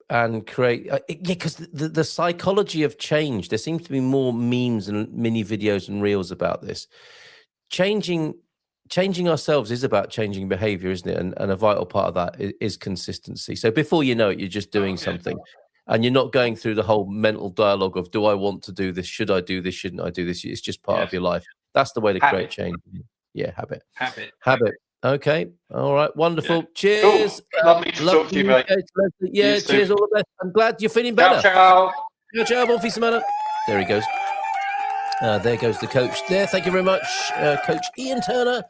And create, because the psychology of change. There seems to be more memes and mini videos and reels about this. Changing ourselves is about changing behavior, isn't it? And a vital part of that is consistency. So before you know it, you're just doing something. And you're not going through the whole mental dialogue of, do I want to do this? Should I do this? Shouldn't I do this? It's just part of your life. That's the way to create change. Yeah, habit. Okay. All right. Wonderful. Yeah. Cheers. Cool. Lovely to talk to you, mate. Yeah, cheers. All the best. I'm glad you're feeling better. Ciao. Bon fin semana. There he goes. There goes the coach there. Thank you very much, Coach Ian Turner.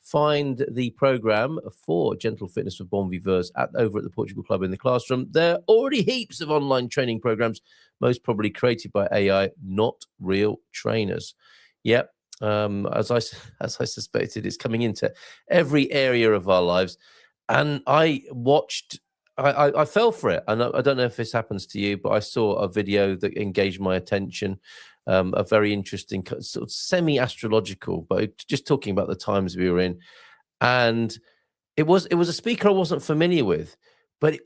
Find the program for Gentle Fitness for Bon Viveurs over at the Portugal Club in the classroom. There are already heaps of online training programs, most probably created by AI, not real trainers. Yep. As I suspected, it's coming into every area of our lives. And I fell for it. And I don't know if this happens to you, but I saw a video that engaged my attention. A very interesting, sort of semi-astrological, but just talking about the times we were in. And it was a speaker I wasn't familiar with, but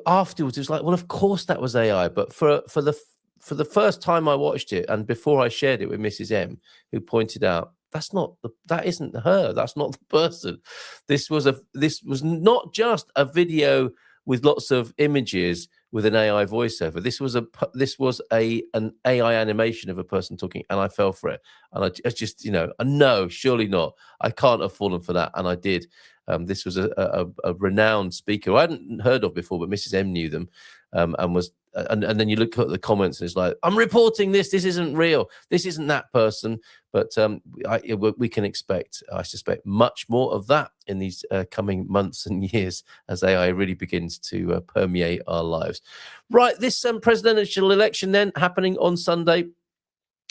afterwards it was like, well, of course that was AI. But for the first time I watched it, and before I shared it with Mrs. M, who pointed out that isn't her. That's not the person. This was not just a video with lots of images with an AI voiceover. This was an AI animation of a person talking, and I fell for it. And I just, no, surely not. I can't have fallen for that, and I did. This was a renowned speaker I hadn't heard of before, but Mrs. M knew them, and then you look at the comments, and it's like, I'm reporting this. This isn't real. This isn't that person. But we can expect, I suspect, much more of that in these coming months and years as AI really begins to permeate our lives. Right, this presidential election then happening on Sunday.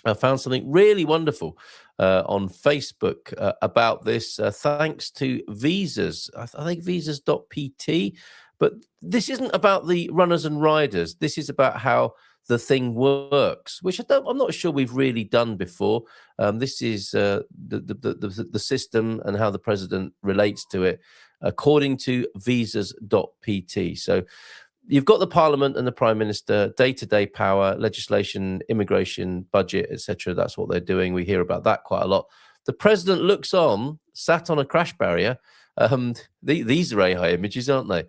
I found something really wonderful on Facebook about this, thanks to Visas. I think visas.pt. But this isn't about the runners and riders. This is about how the thing works, which I'm not sure we've really done before. This is the system and how the president relates to it, according to visas.pt. So you've got the parliament and the prime minister, day-to-day power, legislation, immigration, budget, etc. That's what they're doing. We hear about that quite a lot. The president looks on, sat on a crash barrier. These are AI images, aren't they?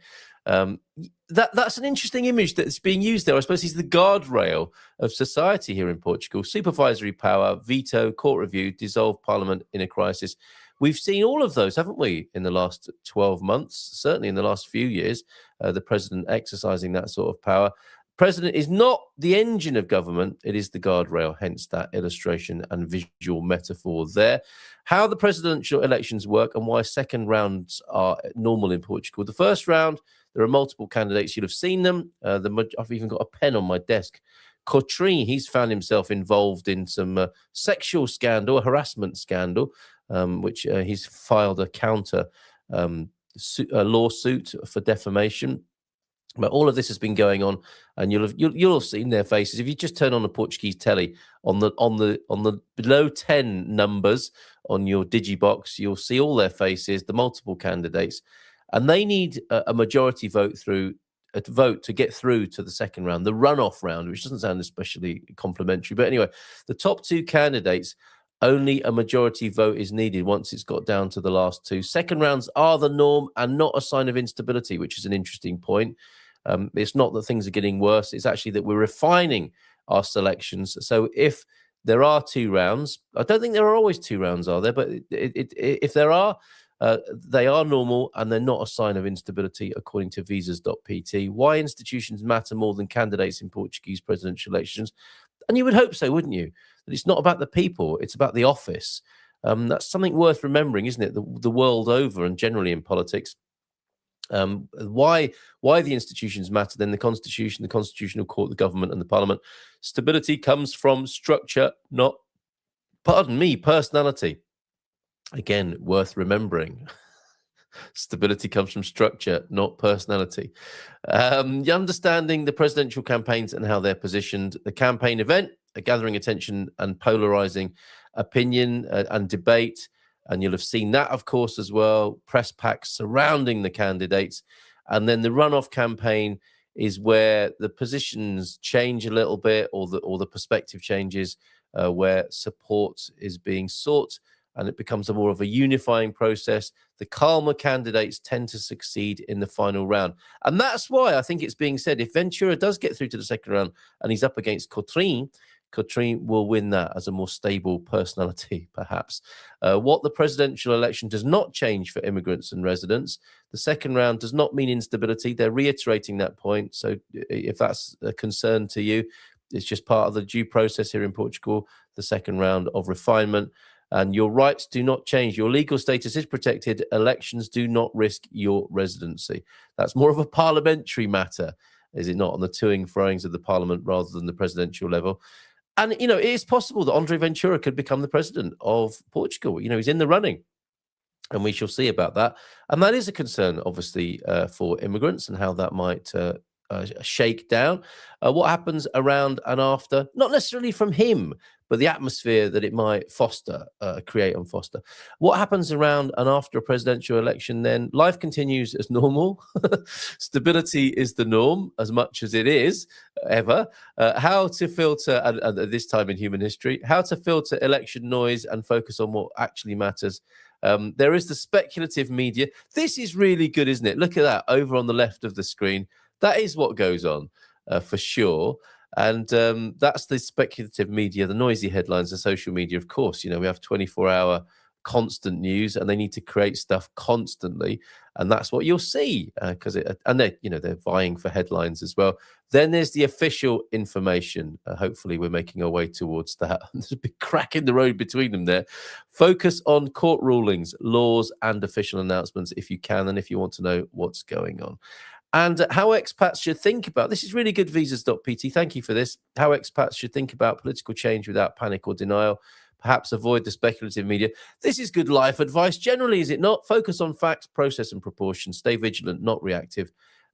That's an interesting image that's being used there. I suppose he's the guardrail of society here in Portugal. Supervisory power, veto, court review, dissolve parliament in a crisis. We've seen all of those, haven't we, in the last 12 months, certainly in the last few years, the president exercising that sort of power. President is not the engine of government, it is the guardrail, hence that illustration and visual metaphor there. How the presidential elections work and why second rounds are normal in Portugal. The first round, there are multiple candidates. You'll have seen them. I've even got a pen on my desk. Cotrim, he's found himself involved in some sexual scandal, a harassment scandal, which he's filed a counter lawsuit for defamation. But all of this has been going on, and you'll have seen their faces if you just turn on the Portuguese telly on the below 10 numbers on your digibox. You'll see all their faces, the multiple candidates, and they need a majority vote to get through to the second round, the runoff round, which doesn't sound especially complimentary. But anyway, the top two candidates, only a majority vote is needed once it's got down to the last two. Second rounds are the norm and not a sign of instability, which is an interesting point. It's not that things are getting worse. It's actually that we're refining our selections. So if there are two rounds, I don't think there are always two rounds, are there? But if there are, they are normal and they're not a sign of instability, according to visas.pt. Why institutions matter more than candidates in Portuguese presidential elections. And you would hope so, wouldn't you? That it's not about the people, it's about the office. That's something worth remembering, isn't it? The world over and generally in politics. Why the institutions matter, then the constitution, the constitutional court, the government and the parliament. Stability comes from structure, not, personality. Again, worth remembering. Stability comes from structure, not personality. Understanding the presidential campaigns and how they're positioned. The campaign event, gathering attention and polarizing opinion and debate. And you'll have seen that, of course, as well. Press packs surrounding the candidates. And then the runoff campaign is where the positions change a little bit, or the perspective changes, where support is being sought. And it becomes more of a unifying process. The calmer candidates tend to succeed in the final round. And that's why I think it's being said, if Ventura does get through to the second round and he's up against Cotrim will win that as a more stable personality, perhaps. What the presidential election does not change for immigrants and residents. The second round does not mean instability. They're reiterating that point. So if that's a concern to you, it's just part of the due process here in Portugal, the second round of refinement. And your rights do not change. Your legal status is protected. Elections do not risk your residency. That's more of a parliamentary matter, is it not, on the toing froings of the parliament rather than the presidential level. And, it is possible that Andre Ventura could become the president of Portugal. He's in the running. And we shall see about that. And that is a concern, obviously, for immigrants and how that might shake down. What happens around and after, not necessarily from him, but the atmosphere that it might create and foster. What happens around and after a presidential election then? Life continues as normal. Stability is the norm as much as it is ever. How to filter, and at this time in human history, how to filter election noise and focus on what actually matters. There is the speculative media. This is really good, isn't it? Look at that over on the left of the screen. That is what goes on for sure. And that's the speculative media, the noisy headlines, the social media. Of course, we have 24-hour constant news, and they need to create stuff constantly, and that's what you'll see because they're vying for headlines as well. Then there's the official information. Hopefully, we're making our way towards that. There's a big crack in the road between them there. Focus on court rulings, laws, and official announcements if you can, and if you want to know what's going on. And how expats should think about this is really good. Visas.pt. Thank you for this. How expats should think about political change without panic or denial. Perhaps avoid the speculative media. This is good life advice generally, is it not? Focus on facts, process, and proportion. Stay vigilant, not reactive,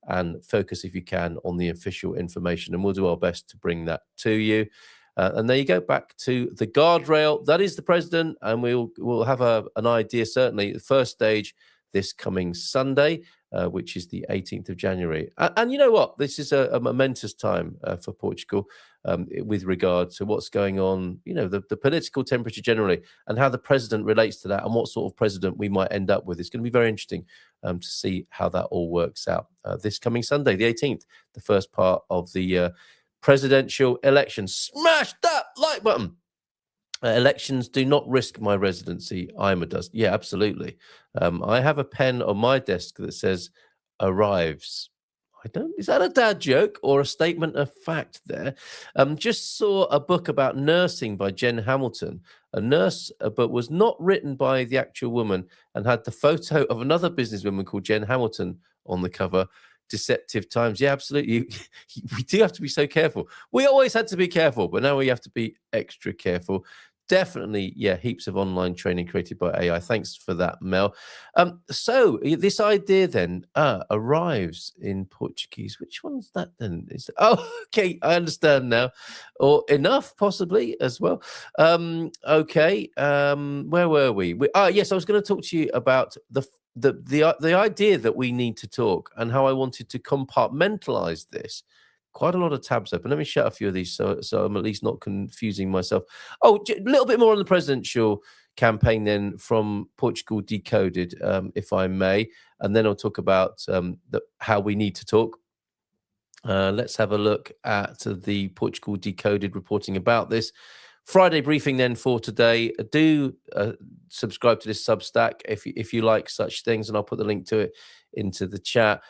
and focus, if you can, on the official information. And we'll do our best to bring that to you. And there you go, back to the guardrail. That is the president, and we'll have an idea, certainly, the first stage this coming Sunday, which is the 18th of January. And you know what? This is a momentous time for Portugal with regard to what's going on, the political temperature generally, and how the president relates to that, and what sort of president we might end up with. It's going to be very interesting to see how that all works out this coming Sunday, the 18th, the first part of the presidential election. Smash that like button. Elections do not risk my residency. IMA does. Yeah, absolutely. I have a pen on my desk that says arrives. Is that a dad joke or a statement of fact there? Just saw a book about nursing by Jen Hamilton, a nurse, but was not written by the actual woman, and had the photo of another businesswoman called Jen Hamilton on the cover. Deceptive times. Yeah, absolutely. We do have to be so careful. We always had to be careful, but now we have to be extra careful. Definitely, yeah, heaps of online training created by AI. Thanks for that, Mel. So this idea then arrives in Portuguese. Which one's that then? Okay, I understand now. Or enough, possibly, as well. Okay, where were we? Yes, I was going to talk to you about the idea that we need to talk, and how I wanted to compartmentalize this. Quite a lot of tabs open. Let me shut a few of these so I'm at least not confusing myself. A little bit more on the presidential campaign then from Portugal Decoded, if I may, and then I'll talk about how we need to talk. Let's have a look at the Portugal Decoded reporting about this. Friday briefing then for today. Do subscribe to this Substack if you like such things, and I'll put the link to it into the chat.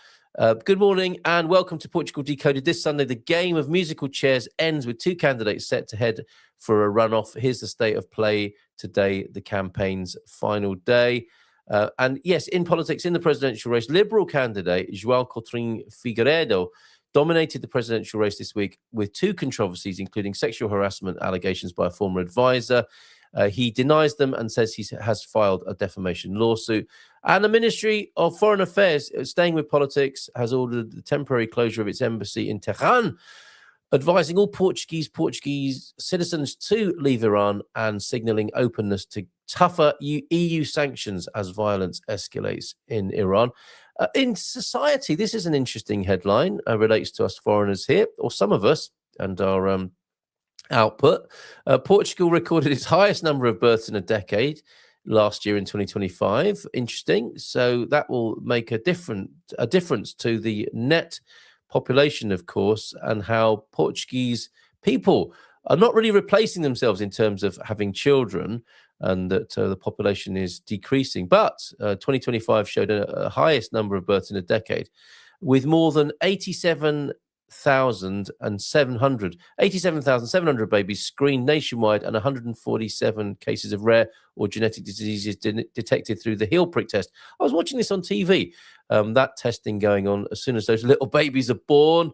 Good morning and welcome to Portugal Decoded. This Sunday, the game of musical chairs ends with two candidates set to head for a runoff. Here's the state of play today, the campaign's final day. And yes, in politics, in the presidential race, Liberal candidate João Coutinho Figueiredo dominated the presidential race this week with two controversies, including sexual harassment allegations by a former advisor. He denies them and says he has filed a defamation lawsuit. And the Ministry of Foreign Affairs, staying with politics, has ordered the temporary closure of its embassy in Tehran, advising all Portuguese citizens to leave Iran, and signalling openness to tougher EU sanctions as violence escalates in Iran. In society, this is an interesting headline, relates to us foreigners here, or some of us, and our output. Portugal recorded its highest number of births in a decade last year in 2025. Interesting. So that will make a difference to the net population, of course, and how Portuguese people are not really replacing themselves in terms of having children, and that the population is decreasing. But 2025 showed a highest number of births in a decade, with more than 87,700 babies screened nationwide, and 147 cases of rare or genetic diseases detected through the heel prick test. I was watching this on TV, that testing going on as soon as those little babies are born.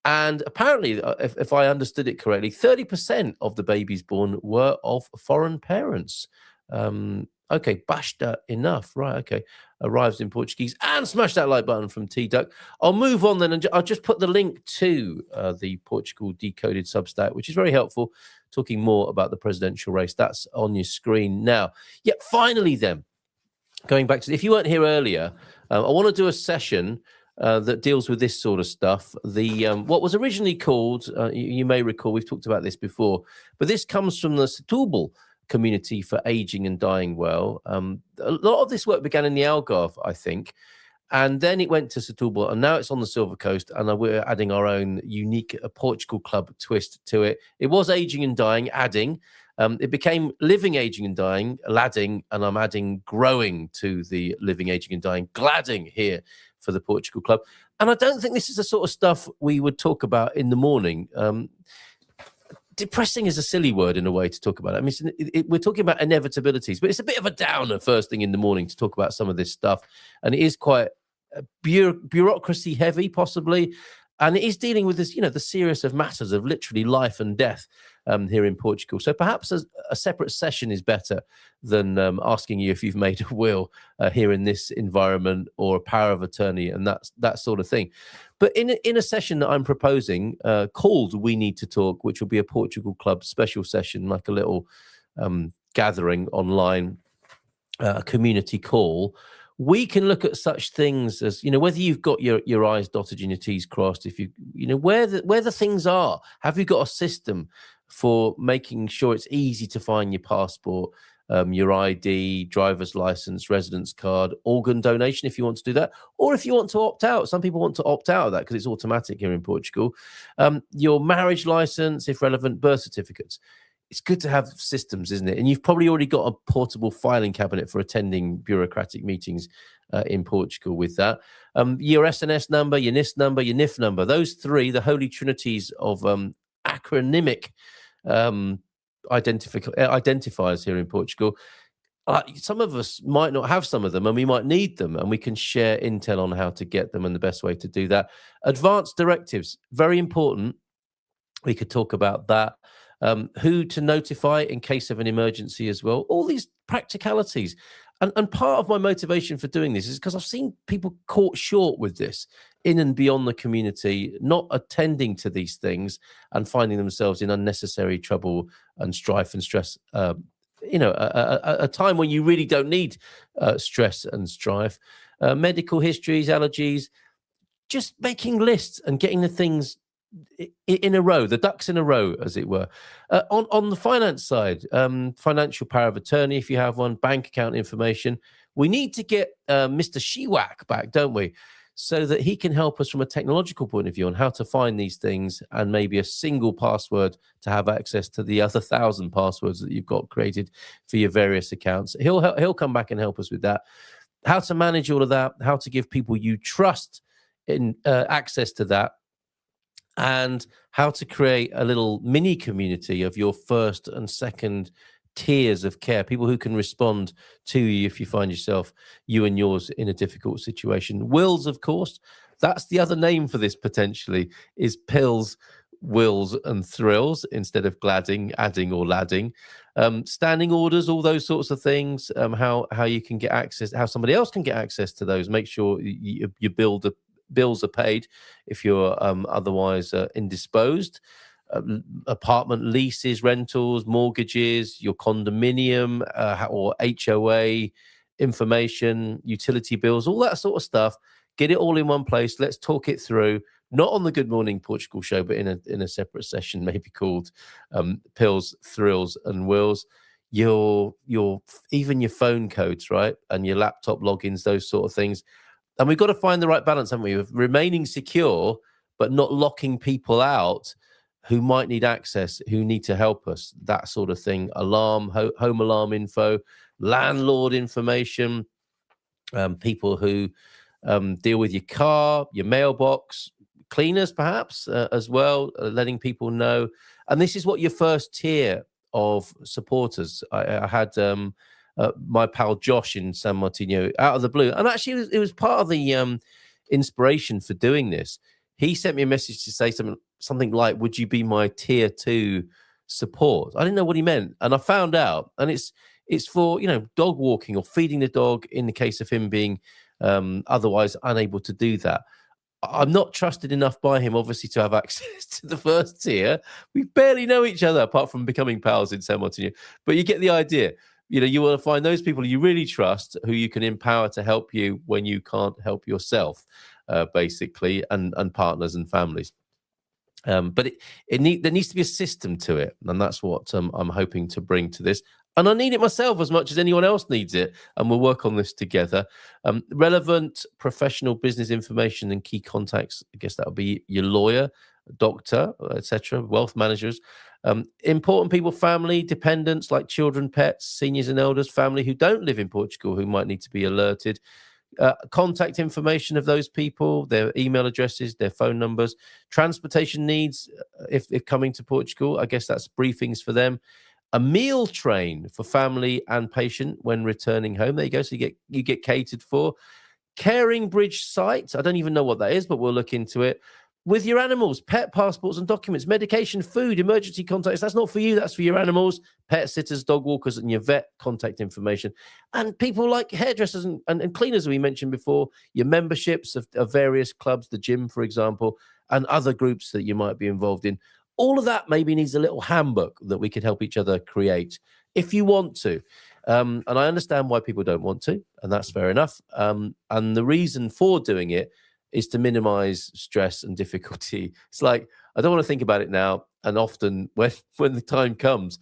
And apparently, if I understood it correctly, 30% of the babies born were of foreign parents. Okay, basta enough. Right, okay. Arrives in Portuguese. And smash that like button from T-Duck. I'll move on then, and I'll just put the link to the Portugal Decoded Substack, which is very helpful, talking more about the presidential race. That's on your screen now. Yeah, finally then, going back to, if you weren't here earlier, I want to do a session that deals with this sort of stuff. The what was originally called, you may recall, we've talked about this before, but this comes from the Setúbal community for aging and dying well. A lot of this work began in the Algarve, I think, and then it went to Setúbal, and now it's on the Silver Coast, and we're adding our own unique Portugal Club twist to it. It was aging and dying, adding. It became living, aging and dying, ladding, and I'm adding growing to the living, aging and dying, gladding here for the Portugal Club. And I don't think this is the sort of stuff we would talk about in the morning. Depressing is a silly word in a way to talk about it. I mean, we're talking about inevitabilities, but it's a bit of a downer first thing in the morning to talk about some of this stuff. And it is quite bureaucracy heavy, possibly. And it is dealing with this, the serious of matters of literally life and death here in Portugal. So perhaps a separate session is better than asking you if you've made a will here in this environment, or a power of attorney and that sort of thing. But in a session that I'm proposing called We Need to Talk, which will be a Portugal Club special session, like a little gathering online, community call, we can look at such things as, whether you've got your I's dotted and your T's crossed, if where the things are. Have you got a system for making sure it's easy to find your passport, your ID, driver's license, residence card, organ donation if you want to do that, or if you want to opt out. Some people want to opt out of that because it's automatic here in Portugal. Your marriage license, if relevant, birth certificates. It's good to have systems, isn't it? And you've probably already got a portable filing cabinet for attending bureaucratic meetings in Portugal with that. Your SNS number, your NIS number, your NIF number, those three, the holy trinities of acronymic identifiers here in Portugal. Some of us might not have some of them, and we might need them, and we can share intel on how to get them and the best way to do that. Advanced directives, very important. We could talk about that. Who to notify in case of an emergency as well. All these practicalities. And part of my motivation for doing this is because I've seen people caught short with this in and beyond the community, not attending to these things and finding themselves in unnecessary trouble and strife and stress. A time when you really don't need stress and strife. Medical histories, allergies, just making lists and getting the things in a row, the ducks in a row, as it were. On the finance side, financial power of attorney, if you have one, bank account information. We need to get Mr. Shiwak back, don't we? So that he can help us from a technological point of view on how to find these things, and maybe a single password to have access to the other 1,000 passwords that you've got created for your various accounts. He'll come back and help us with that. How to manage all of that, how to give people you trust in access to that, and how to create a little mini community of your first and second tiers of care, people who can respond to you if you find yourself, you and yours, in a difficult situation. Wills, of course, that's the other name for this potentially, is pills, wills and thrills instead of gladding, adding or ladding. Standing orders, all those sorts of things, how you can get access, how somebody else can get access to those. Make sure you bills are paid if you're otherwise indisposed. Apartment leases, rentals, mortgages, your condominium or HOA information, utility bills, all that sort of stuff. Get it all in one place. Let's talk it through. Not on the Good Morning Portugal show, but in a separate session, maybe called Pills, Thrills, and Wills. Your even your phone codes, right, and your laptop logins, those sort of things. And we've got to find the right balance, haven't we, of remaining secure, but not locking people out who might need access, who need to help us, that sort of thing. Alarm, home alarm info, landlord information, people who deal with your car, your mailbox, cleaners perhaps as well, letting people know. And this is what your first tier of supporters. I had my pal Josh in San Martino out of the blue. And actually, it was part of the inspiration for doing this. He sent me a message to say something like, would you be my tier 2 support? I didn't know what he meant. And I found out. And it's for, dog walking or feeding the dog in the case of him being otherwise unable to do that. I'm not trusted enough by him, obviously, to have access to the first tier. We barely know each other apart from becoming pals in San Martino. But you get the idea. You want to find those people you really trust, who you can empower to help you when you can't help yourself, basically, and partners and families. But there needs to be a system to it, and that's what I'm hoping to bring to this. And I need it myself as much as anyone else needs it, and we'll work on this together. Relevant professional business information and key contacts. I guess that'll be your lawyer, doctor, etc., wealth managers. Important people, family, dependents like children, pets, seniors and elders, family who don't live in Portugal who might need to be alerted. Contact information of those people, their email addresses, their phone numbers. Transportation needs, if coming to Portugal, I guess that's briefings for them. A meal train for family and patient when returning home. There you go. So you get catered for. Caring Bridge site. I don't even know what that is, but we'll look into it. With your animals, pet passports and documents, medication, food, emergency contacts. That's not for you. That's for your animals, pet sitters, dog walkers, and your vet contact information. And people like hairdressers and cleaners, we mentioned before, your memberships of various clubs, the gym, for example, and other groups that you might be involved in. All of that maybe needs a little handbook that we could help each other create if you want to. And I understand why people don't want to, and that's fair enough. And the reason for doing it is to minimize stress and difficulty. It's like, I don't want to think about it now. And often when the time comes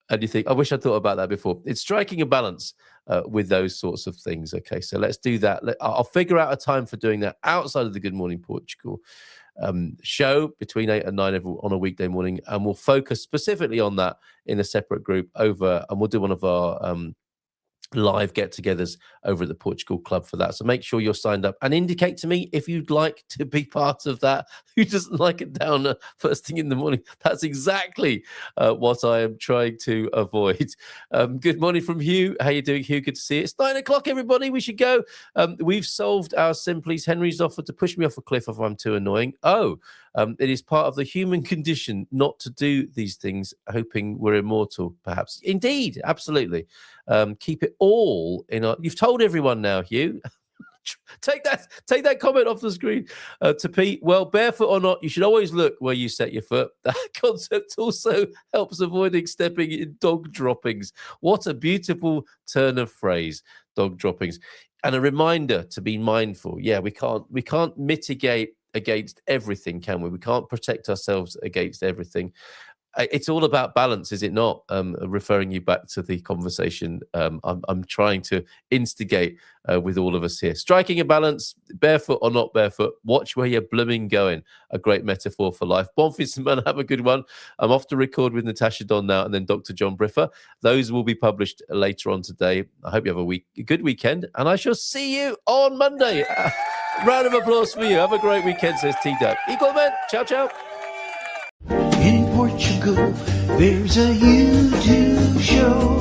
and you think, I wish I thought about that before. It's striking a balance with those sorts of things. Okay, so let's do that. I'll figure out a time for doing that outside of the Good Morning Portugal show between 8 and 9 on a weekday morning. And we'll focus specifically on that in a separate group and we'll do one of our live get-togethers over at the Portugal Club for that. So make sure you're signed up and indicate to me if you'd like to be part of that. Who doesn't like it down first thing in the morning? That's exactly what I am trying to avoid. Good morning from Hugh. How you doing, Hugh? Good to see you. It's 9 o'clock, everybody. We should go. We've solved our simplies. Henry's offered to push me off a cliff if I'm too annoying. It is part of the human condition not to do these things, hoping we're immortal, perhaps. Indeed, absolutely. Keep it all in our... You've told everyone now, Hugh. Take that comment off the screen. To Pete, well, barefoot or not, you should always look where you set your foot. That concept also helps avoiding stepping in dog droppings. What a beautiful turn of phrase, dog droppings. And a reminder to be mindful. Yeah, we can't mitigate against everything, can we? We can't protect ourselves against everything. It's all about balance, is it not? Referring you back to the conversation I'm trying to instigate with all of us here. Striking a balance, barefoot or not barefoot, watch where you're blooming going. A great metaphor for life. Bonfils, man, have a good one. I'm off to record with Natasha Don now and then Dr. John Briffer. Those will be published later on today. I hope you have a good weekend, and I shall see you on Monday. Round of applause for you. Have a great weekend, says T-Dub. Equal man. Ciao, ciao. In Portugal, there's a YouTube show